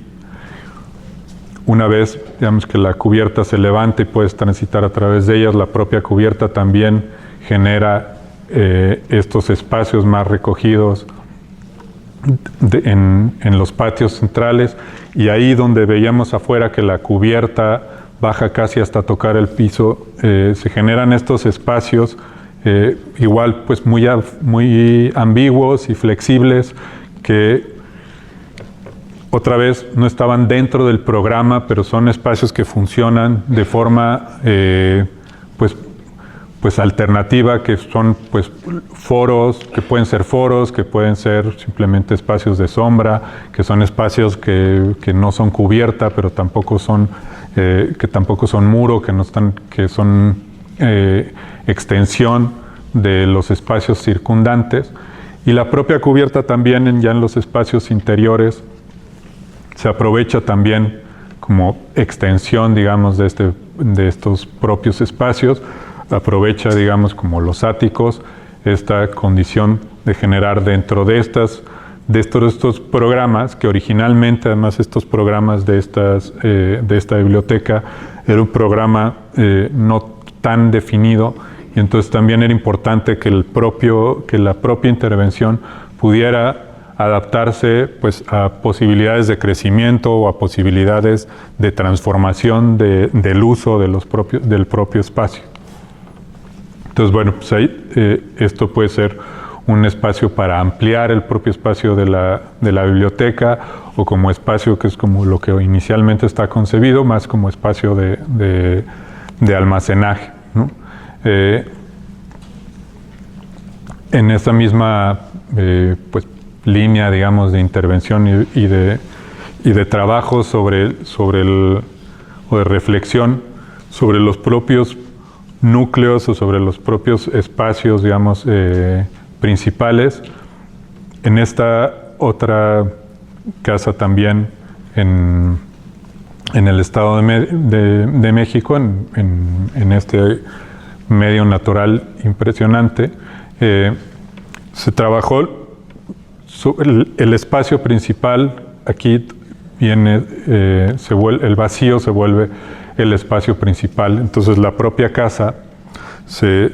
S1: una vez, digamos, que la cubierta se levanta y puedes transitar a través de ellas, la propia cubierta también genera estos espacios más recogidos en los patios centrales, y ahí donde veíamos afuera que la cubierta baja casi hasta tocar el piso, se generan estos espacios igual pues muy ambiguos y flexibles, que otra vez no estaban dentro del programa, pero son espacios que funcionan de forma pues alternativa, que son pues foros, que pueden ser simplemente espacios de sombra, que son espacios que no son cubierta, pero tampoco son muro, que son extensión de los espacios circundantes. Y la propia cubierta también ya en los espacios interiores se aprovecha también como extensión, digamos, de estos propios espacios. Aprovecha, digamos, como los áticos, esta condición de generar dentro de estos programas, que originalmente, además, estos programas de esta biblioteca, era un programa no tan definido, y entonces también era importante que la propia intervención pudiera adaptarse pues a posibilidades de crecimiento o a posibilidades de transformación del uso del propio espacio. Entonces, bueno, pues ahí esto puede ser un espacio para ampliar el propio espacio de la biblioteca, o como espacio que es como lo que inicialmente está concebido, más como espacio de almacenaje, ¿no? En esta misma pues línea, digamos, de intervención y de trabajo o de reflexión sobre los propios núcleos o sobre los propios espacios, digamos, principales. En esta otra casa también en el Estado de México, en este medio natural impresionante, se trabajó el espacio principal. Aquí viene, el vacío se vuelve el espacio principal. Entonces la propia casa,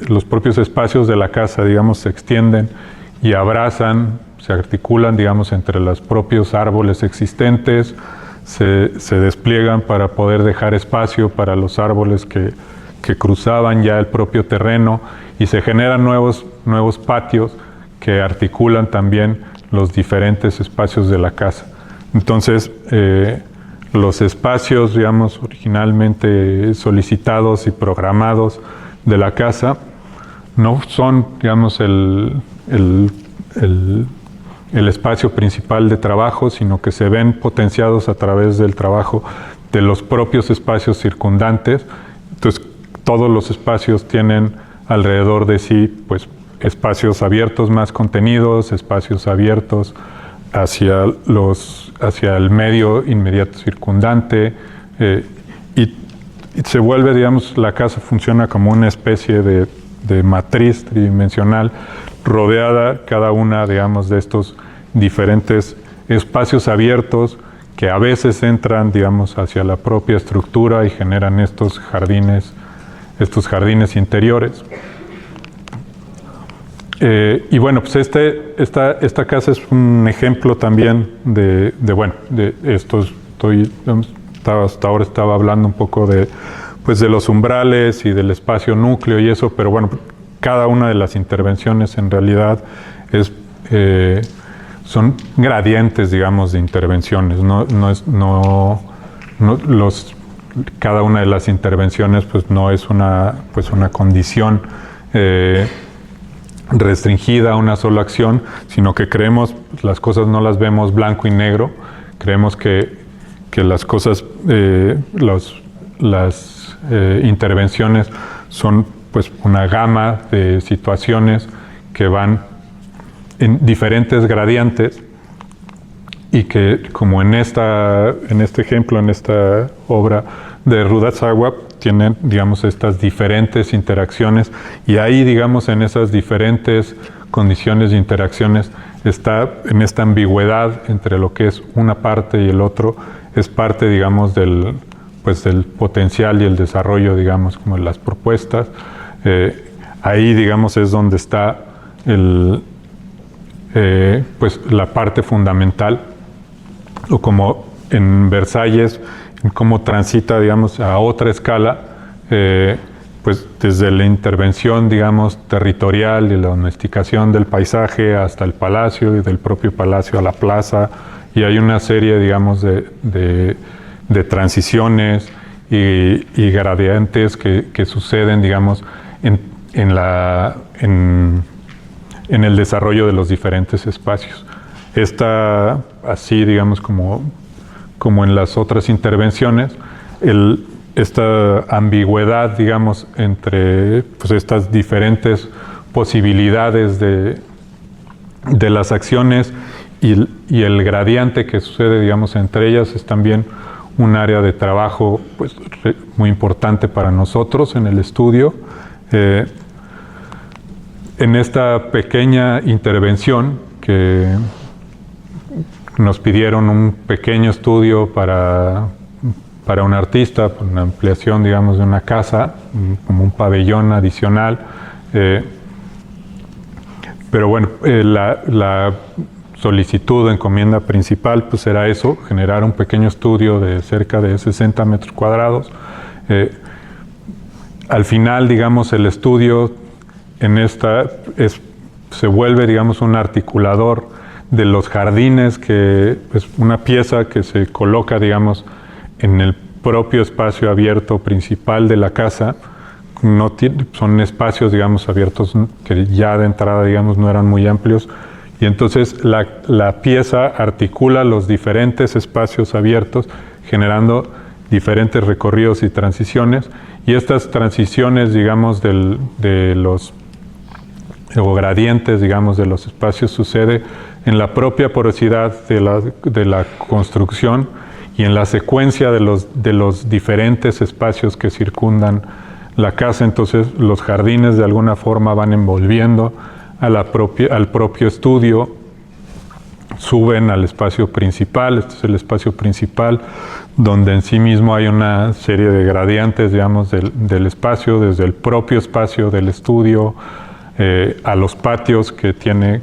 S1: los propios espacios de la casa, digamos, se extienden y abrazan, se articulan, digamos, entre los propios árboles existentes, se despliegan para poder dejar espacio para los árboles que cruzaban ya el propio terreno, y se generan nuevos patios que articulan también los diferentes espacios de la casa. Entonces, los espacios, digamos, originalmente solicitados y programados de la casa no son, digamos, el espacio principal de trabajo, sino que se ven potenciados a través del trabajo de los propios espacios circundantes. Entonces, todos los espacios tienen alrededor de sí, pues, espacios abiertos más contenidos, espacios abiertos hacia el medio inmediato circundante, y se vuelve, digamos, la casa funciona como una especie de matriz tridimensional rodeada cada una, digamos, de estos diferentes espacios abiertos que a veces entran, digamos, hacia la propia estructura y generan estos jardines interiores. Y bueno, pues esta casa es un ejemplo también de esto. Hasta ahora estaba hablando un poco de los umbrales y del espacio núcleo y eso, pero bueno, cada una de las intervenciones en realidad son gradientes, digamos, de intervenciones. Cada una de las intervenciones pues no es una condición restringida a una sola acción, sino que creemos, las cosas no las vemos blanco y negro, creemos que las cosas, las intervenciones son pues una gama de situaciones que van en diferentes gradientes y que, como en este ejemplo, en esta obra de Rudasawa, tienen, digamos, estas diferentes interacciones, y ahí, digamos, en esas diferentes condiciones de interacciones está en esta ambigüedad entre lo que es una parte y el otro, es parte, digamos, del potencial y el desarrollo, digamos, como en las propuestas. Ahí, digamos, es donde está la parte fundamental, o como en Versalles, en cómo transita, digamos, a otra escala, pues desde la intervención, digamos, territorial y la domesticación del paisaje hasta el palacio, y del propio palacio a la plaza, y hay una serie, digamos, de transiciones y gradientes que suceden, digamos, en el desarrollo de los diferentes espacios. Así, digamos, como en las otras intervenciones, esta ambigüedad, digamos, entre pues estas diferentes posibilidades de las acciones y el gradiente que sucede, digamos, entre ellas, es también un área de trabajo pues muy importante para nosotros en el estudio. En esta pequeña intervención que nos pidieron un pequeño estudio para un artista, por una ampliación, digamos, de una casa, como un pabellón adicional. Pero bueno, la solicitud, encomienda principal, pues era eso, generar un pequeño estudio de cerca de 60 metros cuadrados. Al final, digamos, el estudio se vuelve, digamos, un articulador de los jardines, que es una pieza que se coloca, digamos, en el propio espacio abierto principal de la casa. Son espacios, digamos, abiertos que ya de entrada, digamos, no eran muy amplios, y entonces la pieza articula los diferentes espacios abiertos, generando diferentes recorridos y transiciones, y estas transiciones, digamos, o gradientes, digamos, de los espacios sucede en la propia porosidad de la construcción y en la secuencia de los diferentes espacios que circundan la casa. Entonces los jardines de alguna forma van envolviendo al propio estudio, suben al espacio principal. Este es el espacio principal, donde en sí mismo hay una serie de gradientes, digamos, del espacio, desde el propio espacio del estudio, a los patios que tiene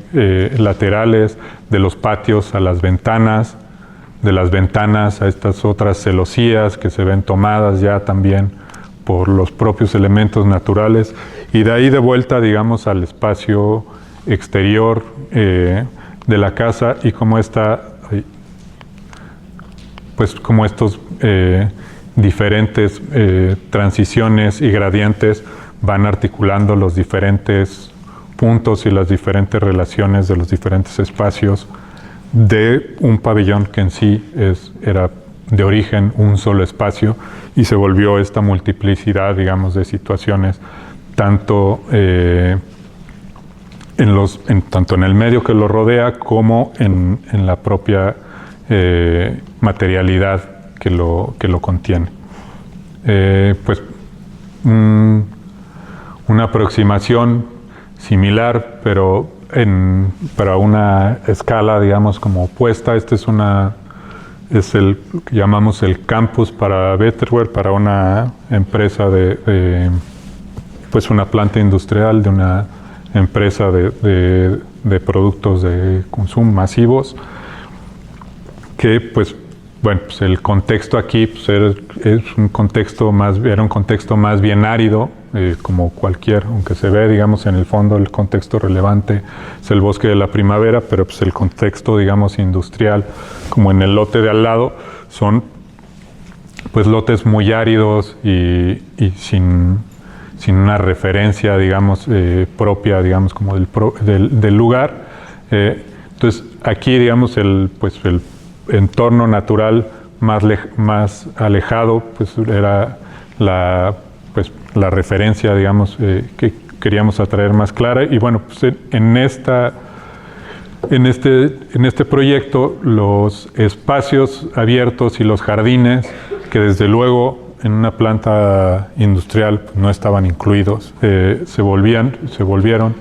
S1: laterales, de los patios a las ventanas, de las ventanas a estas otras celosías que se ven tomadas ya también por los propios elementos naturales, y de ahí de vuelta, digamos, al espacio exterior de la casa, y como estos diferentes transiciones y gradientes van articulando los diferentes puntos y las diferentes relaciones de los diferentes espacios de un pabellón que en sí era de origen un solo espacio y se volvió esta multiplicidad, digamos, de situaciones, tanto tanto en el medio que lo rodea como en la propia materialidad que lo contiene. Pues una aproximación similar, pero a una escala, digamos, como opuesta. Este es el que llamamos el campus para Betterware, para una empresa pues una planta industrial de una empresa de productos de consumo masivos, que pues bueno, pues el contexto aquí pues era un contexto más bien árido, como cualquier, aunque se ve, digamos, en el fondo el contexto relevante es el bosque de la primavera, pero pues el contexto, digamos, industrial, como en el lote de al lado, son pues lotes muy áridos y sin una referencia, digamos, propia, digamos, como del lugar. Entonces aquí, digamos, el entorno natural más alejado, pues era la referencia, digamos, que queríamos atraer más clara. Y bueno, pues en este proyecto, los espacios abiertos y los jardines, que desde luego en una planta industrial pues, no estaban incluidos, se volvieron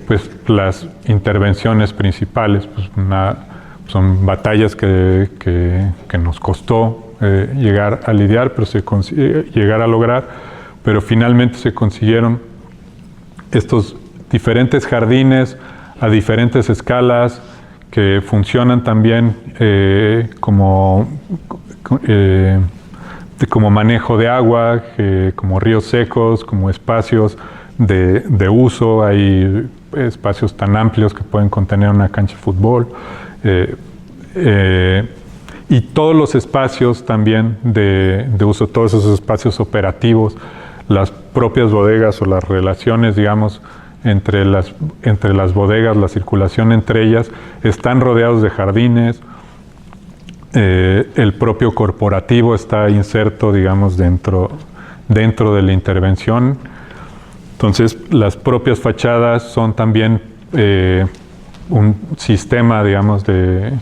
S1: pues las intervenciones principales, pues son batallas que nos costó llegar a lidiar, pero llegar a lograr, pero finalmente se consiguieron estos diferentes jardines a diferentes escalas que funcionan también como manejo de agua, como ríos secos, como espacios de uso. Hay espacios tan amplios que pueden contener una cancha de fútbol. Y todos los espacios también de uso, todos esos espacios operativos, las propias bodegas o las relaciones, digamos, entre las bodegas, la circulación entre ellas, están rodeados de jardines. El propio corporativo está inserto, digamos, dentro de la intervención. Entonces, las propias fachadas son también un sistema, digamos, de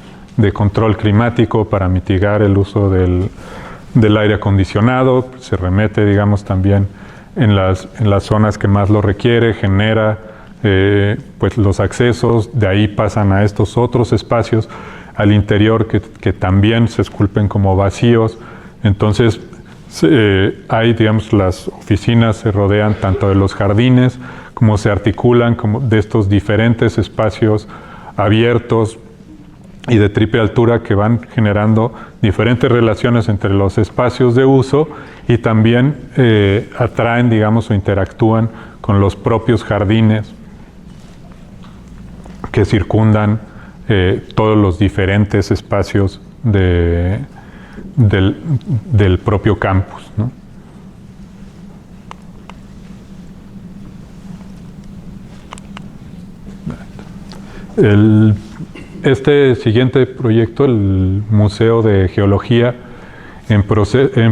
S1: control climático para mitigar el uso del aire acondicionado. Se remete, digamos, también en las zonas que más lo requiere, genera pues los accesos, de ahí pasan a estos otros espacios al interior que también se esculpen como vacíos. Entonces, hay, digamos, las oficinas se rodean tanto de los jardines como se articulan como de estos diferentes espacios abiertos y de triple altura que van generando diferentes relaciones entre los espacios de uso y también atraen, digamos, o interactúan con los propios jardines que circundan todos los diferentes espacios del propio campus, ¿no? Este siguiente proyecto, el Museo de Geología en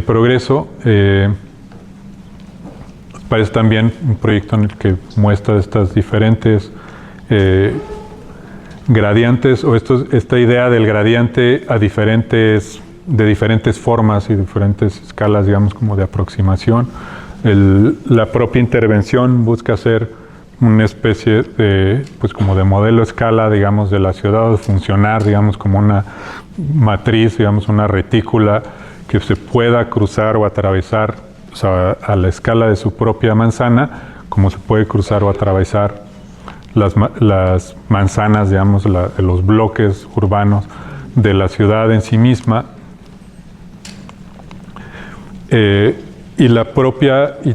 S1: Progreso, parece también un proyecto en el que muestra estas diferentes gradientes, o esta idea del gradiente de diferentes formas y diferentes escalas, digamos, como de aproximación. La propia intervención busca hacer una especie de, pues como de modelo escala, digamos, de la ciudad, de funcionar, digamos, como una matriz, digamos, una retícula que se pueda cruzar o atravesar, o sea, a la escala de su propia manzana, como se puede cruzar o atravesar las manzanas, digamos, de los bloques urbanos de la ciudad en sí misma. Y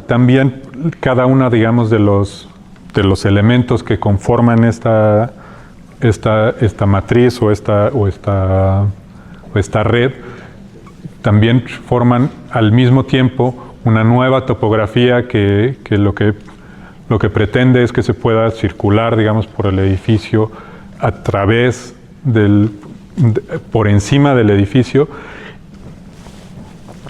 S1: también cada una, digamos, de los elementos que conforman esta matriz o esta red, también forman al mismo tiempo una nueva topografía que lo que pretende es que se pueda circular, digamos, por el edificio a través por encima del edificio,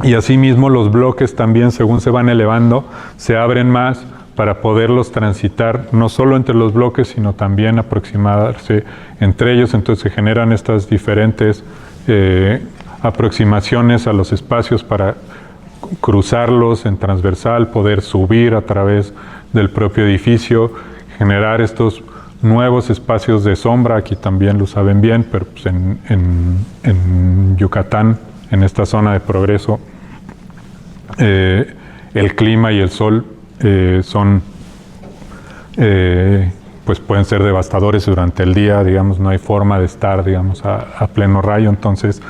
S1: y asimismo los bloques también, según se van elevando, se abren más para poderlos transitar no solo entre los bloques, sino también aproximarse entre ellos. Entonces se generan estas diferentes aproximaciones a los espacios para cruzarlos en transversal, poder subir a través del propio edificio, generar estos nuevos espacios de sombra. Aquí también lo saben bien, pero pues en Yucatán, en esta zona de Progreso, el clima y el sol son, pues pueden ser devastadores durante el día, digamos, no hay forma de estar, digamos, a pleno rayo. Entonces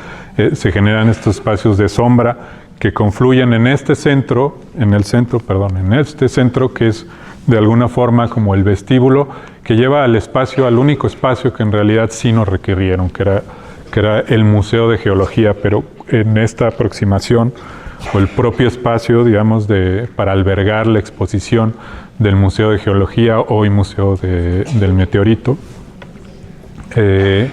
S1: se generan estos espacios de sombra que confluyen en este centro, en este centro que es de alguna forma como el vestíbulo que lleva al espacio, al único espacio que en realidad sí nos requirieron, que era el Museo de Geología, pero en esta aproximación, o el propio espacio, digamos, para albergar la exposición del Museo de Geología, hoy Museo del Meteorito, que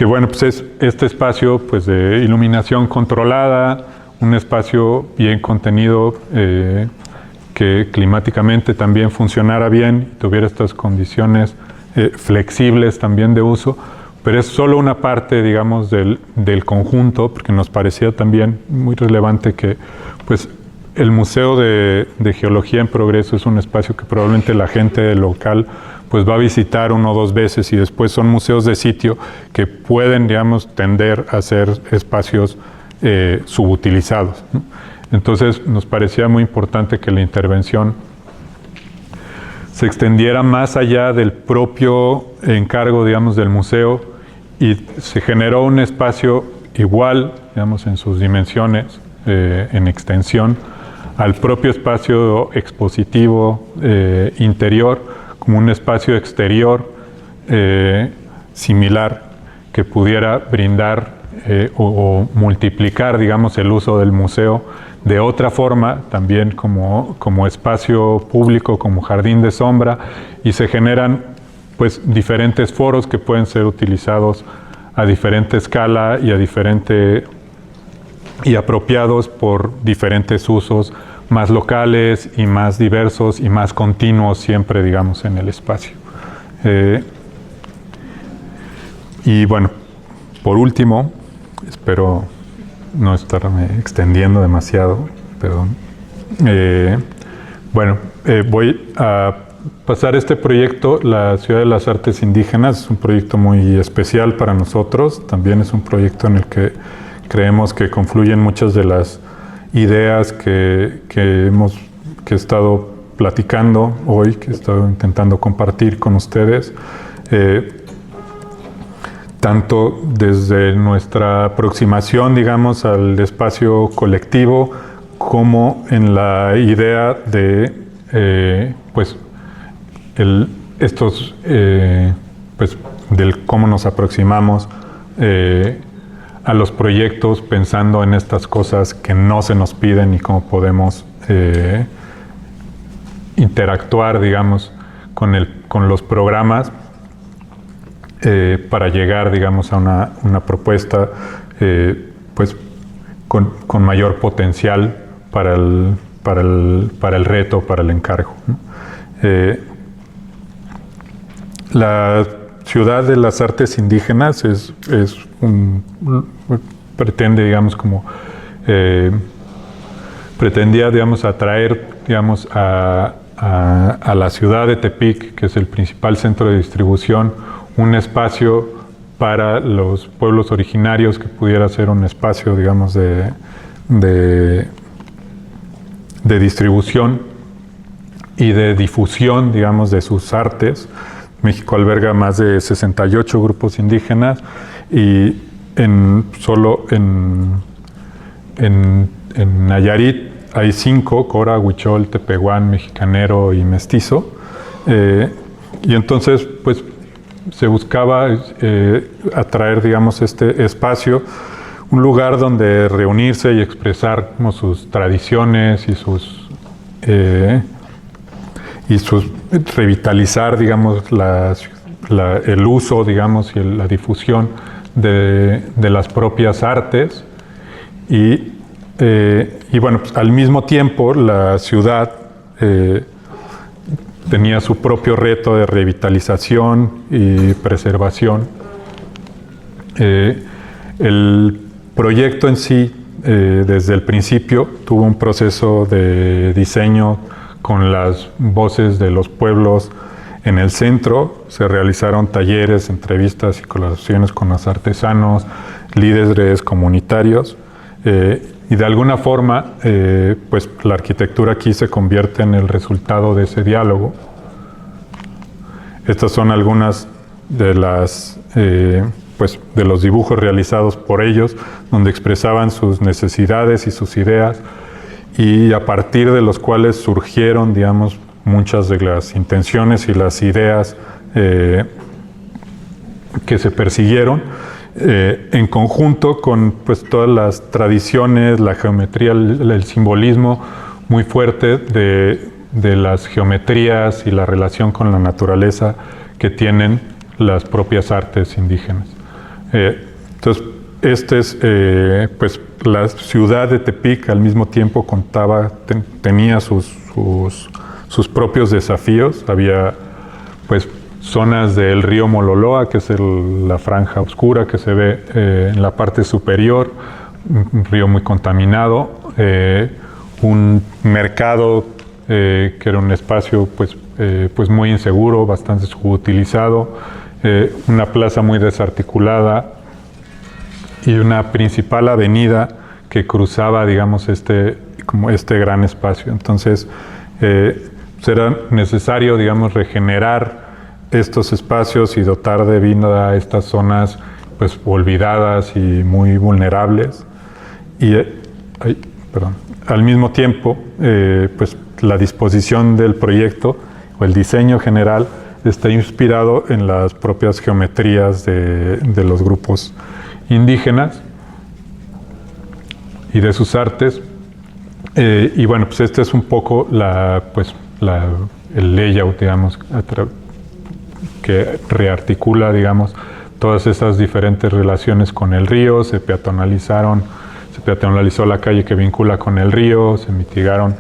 S1: bueno, pues es este espacio pues de iluminación controlada, un espacio bien contenido, que climáticamente también funcionara bien, tuviera estas condiciones flexibles también de uso, pero es solo una parte, digamos, del conjunto, porque nos parecía también muy relevante que pues, el Museo de Geología en Progreso es un espacio que probablemente la gente local pues, va a visitar 1 o 2 veces, y después son museos de sitio que pueden, digamos, tender a ser espacios subutilizados, ¿no? Entonces nos parecía muy importante que la intervención se extendiera más allá del propio encargo, digamos, del museo, y se generó un espacio igual, digamos, en sus dimensiones, en extensión, al propio espacio expositivo interior, como un espacio exterior similar que pudiera brindar o multiplicar, digamos, el uso del museo de otra forma, también como espacio público, como jardín de sombra, y se generan pues diferentes foros que pueden ser utilizados a diferente escala y apropiados por diferentes usos más locales y más diversos y más continuos siempre, digamos, en el espacio. Y bueno, por último, espero no estarme extendiendo demasiado, perdón. Voy a pasar este proyecto. La Ciudad de las Artes Indígenas es un proyecto muy especial para nosotros. También es un proyecto en el que creemos que confluyen muchas de las ideas que he estado platicando hoy, que he estado intentando compartir con ustedes. Tanto desde nuestra aproximación, digamos, al espacio colectivo, como en la idea de, del cómo nos aproximamos a los proyectos, pensando en estas cosas que no se nos piden y cómo podemos interactuar, digamos, con los programas, para llegar, digamos, a una propuesta con mayor potencial para el reto, para el encargo, ¿no? La Ciudad de las Artes Indígenas pretende, digamos, pretendía, digamos, atraer, digamos, a la ciudad de Tepic, que es el principal centro de distribución, un espacio para los pueblos originarios que pudiera ser un espacio, digamos, de distribución y de difusión, digamos, de sus artes. México alberga más de 68 grupos indígenas, y solo en Nayarit hay 5: Cora, Huichol, Tepehuán, Mexicanero y Mestizo. Y entonces, pues, se buscaba atraer, digamos, este espacio, un lugar donde reunirse y expresar como sus tradiciones y revitalizar, digamos, el uso, digamos, y la difusión de las propias artes. Y bueno, pues, al mismo tiempo la ciudad tenía su propio reto de revitalización y preservación. El proyecto en sí, desde el principio, tuvo un proceso de diseño con las voces de los pueblos en el centro. Se realizaron talleres, entrevistas y colaboraciones con los artesanos, líderes comunitarios. Y de alguna forma, pues la arquitectura aquí se convierte en el resultado de ese diálogo. Estas son algunas de de los dibujos realizados por ellos, donde expresaban sus necesidades y sus ideas, y a partir de los cuales surgieron, digamos, muchas de las intenciones y las ideas que se persiguieron, en conjunto con pues, todas las tradiciones, la geometría, el simbolismo muy fuerte de las geometrías y la relación con la naturaleza que tienen las propias artes indígenas. Entonces, pues la ciudad de Tepic al mismo tiempo tenía sus propios desafíos. Había pues zonas del río Mololoa, que es la franja oscura que se ve en la parte superior, un río muy contaminado, un mercado que era un espacio pues muy inseguro, bastante subutilizado, una plaza muy desarticulada y una principal avenida que cruzaba, digamos, como este gran espacio. Entonces, será necesario, digamos, regenerar estos espacios y dotar de vida a estas zonas, pues, olvidadas y muy vulnerables. Y, al mismo tiempo, pues, la disposición del proyecto o el diseño general está inspirado en las propias geometrías de los grupos indígenas y de sus artes. Y bueno, pues este es un poco el layout, digamos, que rearticula, digamos, todas esas diferentes relaciones con el río. Se peatonalizó la calle que vincula con el río, se mitigaron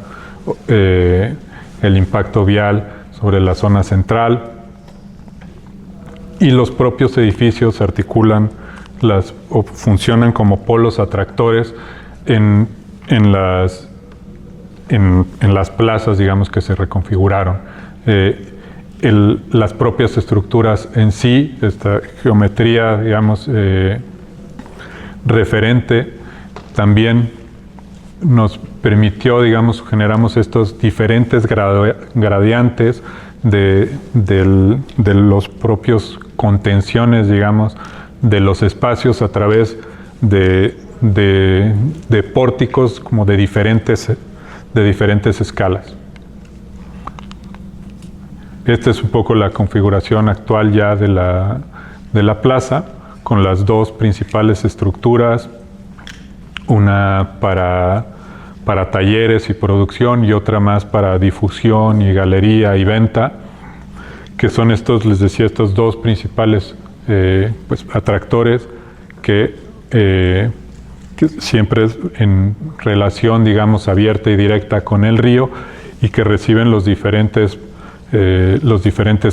S1: el impacto vial sobre la zona central, y los propios edificios articulan o funcionan como polos atractores en las plazas, digamos, que se reconfiguraron. Las propias estructuras en sí, esta geometría, digamos, referente, también nos permitió, digamos, generamos estos diferentes gradientes de los propios contenciones, digamos, de los espacios a través de pórticos como de diferentes escalas. Esta es un poco la configuración actual ya de la plaza, con las dos principales estructuras, una para talleres y producción y otra más para difusión y galería y venta, que son les decía, estos dos principales pues, atractores que siempre es en relación, digamos, abierta y directa con el río, y que reciben los diferentes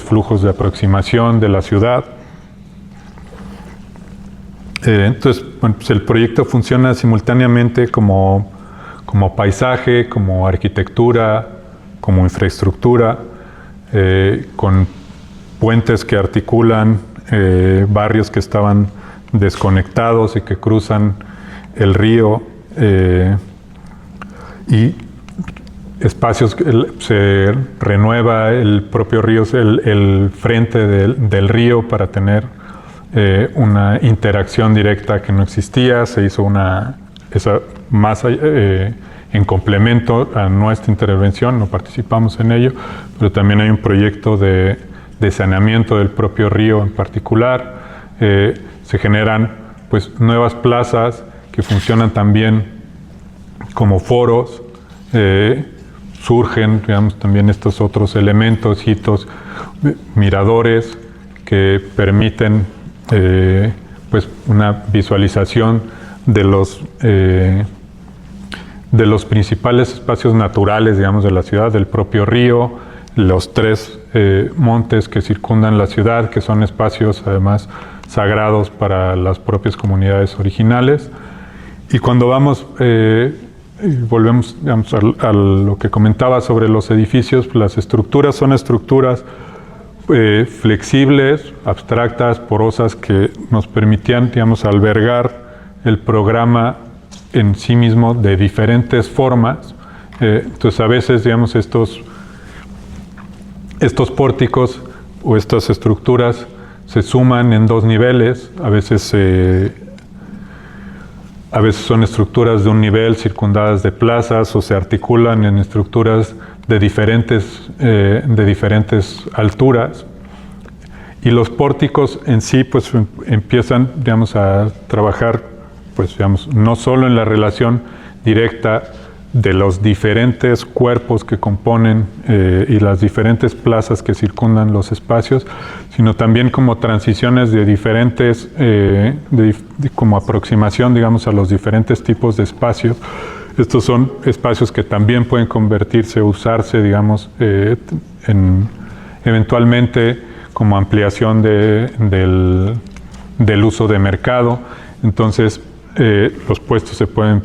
S1: flujos de aproximación de la ciudad. Entonces, bueno, pues el proyecto funciona simultáneamente como paisaje, como arquitectura, como infraestructura, con puentes que articulan barrios que estaban desconectados y que cruzan el río, y espacios que se renueva el propio río, el frente del río, para tener una interacción directa que no existía. Se hizo en complemento a nuestra intervención, no participamos en ello, pero también hay un proyecto de saneamiento del propio río en particular. Se generan pues nuevas plazas que funcionan también como foros. Surgen, digamos, también estos otros elementos, hitos, miradores que permiten pues una visualización de los principales espacios naturales, digamos, de la ciudad, del propio río, los 3 montes que circundan la ciudad, que son espacios además sagrados para las propias comunidades originales. Y cuando vamos y volvemos, digamos, a lo que comentaba sobre los edificios, las estructuras son estructuras flexibles, abstractas, porosas, que nos permitían, digamos, albergar el programa en sí mismo de diferentes formas. Entonces, a veces, digamos, estos pórticos o estas estructuras se suman en 2 niveles, a veces son estructuras de un nivel circundadas de plazas, o se articulan en estructuras de diferentes alturas. Y los pórticos en sí pues empiezan, digamos, a trabajar, pues, digamos, no solo en la relación directa de los diferentes cuerpos que componen y las diferentes plazas que circundan los espacios, sino también como transiciones de diferentes, como aproximación, digamos, a los diferentes tipos de espacios. Estos son espacios que también pueden convertirse, usarse, digamos, eventualmente como ampliación del uso de mercado. Entonces, los puestos se pueden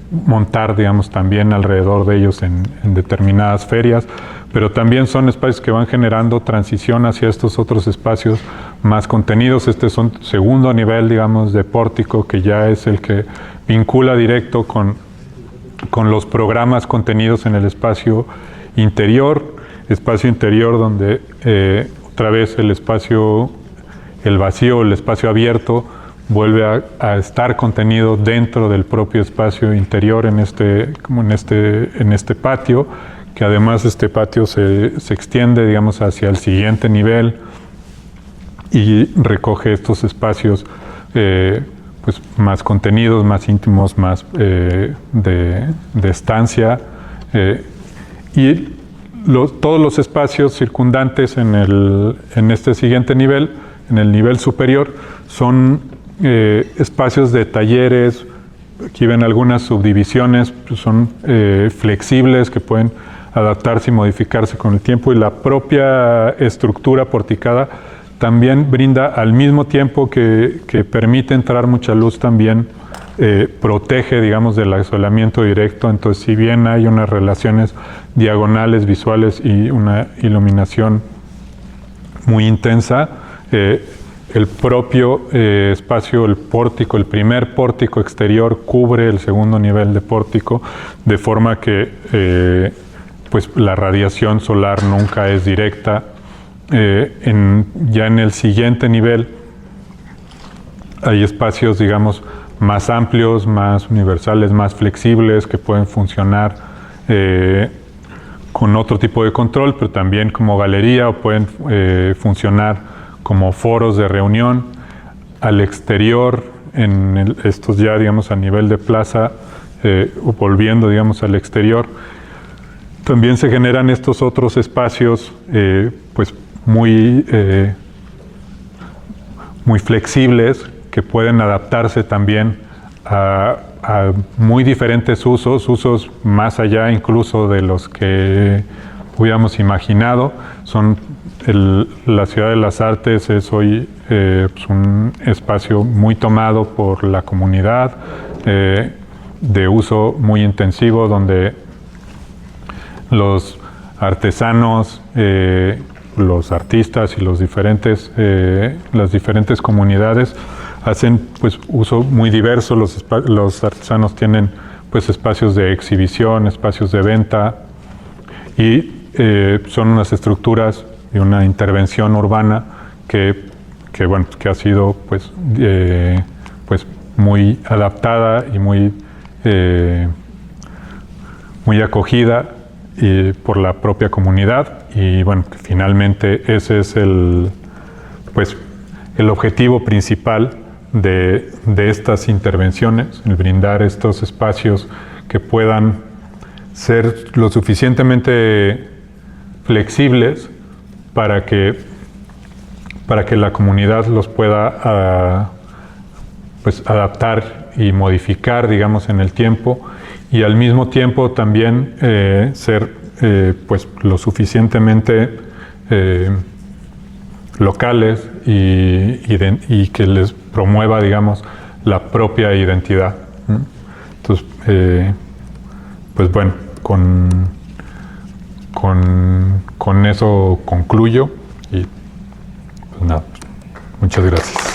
S1: montar, digamos, también alrededor de ellos en determinadas ferias, pero también son espacios que van generando transición hacia estos otros espacios más contenidos. Este es un segundo nivel, digamos, de pórtico, que ya es el que vincula directo con los programas contenidos en el espacio interior donde otra vez el vacío, el espacio abierto, vuelve a estar contenido dentro del propio espacio interior en este patio, que además este patio se extiende, digamos, hacia el siguiente nivel y recoge estos espacios pues más contenidos, más íntimos, más de estancia, y todos los espacios circundantes en este siguiente nivel, en el nivel superior, son espacios de talleres. Aquí ven algunas subdivisiones, pues son flexibles, que pueden adaptarse y modificarse con el tiempo, y la propia estructura porticada también brinda, al mismo tiempo que permite entrar mucha luz, también protege, digamos, del aislamiento directo. Entonces, si bien hay unas relaciones diagonales visuales y una iluminación muy intensa, el propio espacio, el pórtico, el primer pórtico exterior cubre el segundo nivel de pórtico, de forma que pues la radiación solar nunca es directa. Ya en el siguiente nivel hay espacios, digamos, más amplios, más universales, más flexibles, que pueden funcionar con otro tipo de control, pero también como galería, o pueden funcionar como foros de reunión. Al exterior, estos ya, digamos, a nivel de plaza, volviendo, digamos, al exterior, también se generan estos otros espacios pues muy flexibles, que pueden adaptarse también a muy diferentes usos más allá incluso de los que hubiéramos imaginado. La Ciudad de las Artes es hoy pues un espacio muy tomado por la comunidad, de uso muy intensivo, donde los artesanos, los artistas y las diferentes comunidades hacen pues uso muy diverso. Los artesanos tienen pues espacios de exhibición, espacios de venta, y son unas estructuras y una intervención urbana que ha sido pues muy adaptada y muy acogida por la propia comunidad. Y bueno, finalmente ese es el objetivo principal de estas intervenciones, el brindar estos espacios que puedan ser lo suficientemente flexibles para que la comunidad los pueda pues adaptar y modificar, digamos, en el tiempo, y al mismo tiempo también ser pues lo suficientemente locales y que les promueva, digamos, la propia identidad. Entonces, pues bueno, con eso concluyo y pues nada, muchas gracias.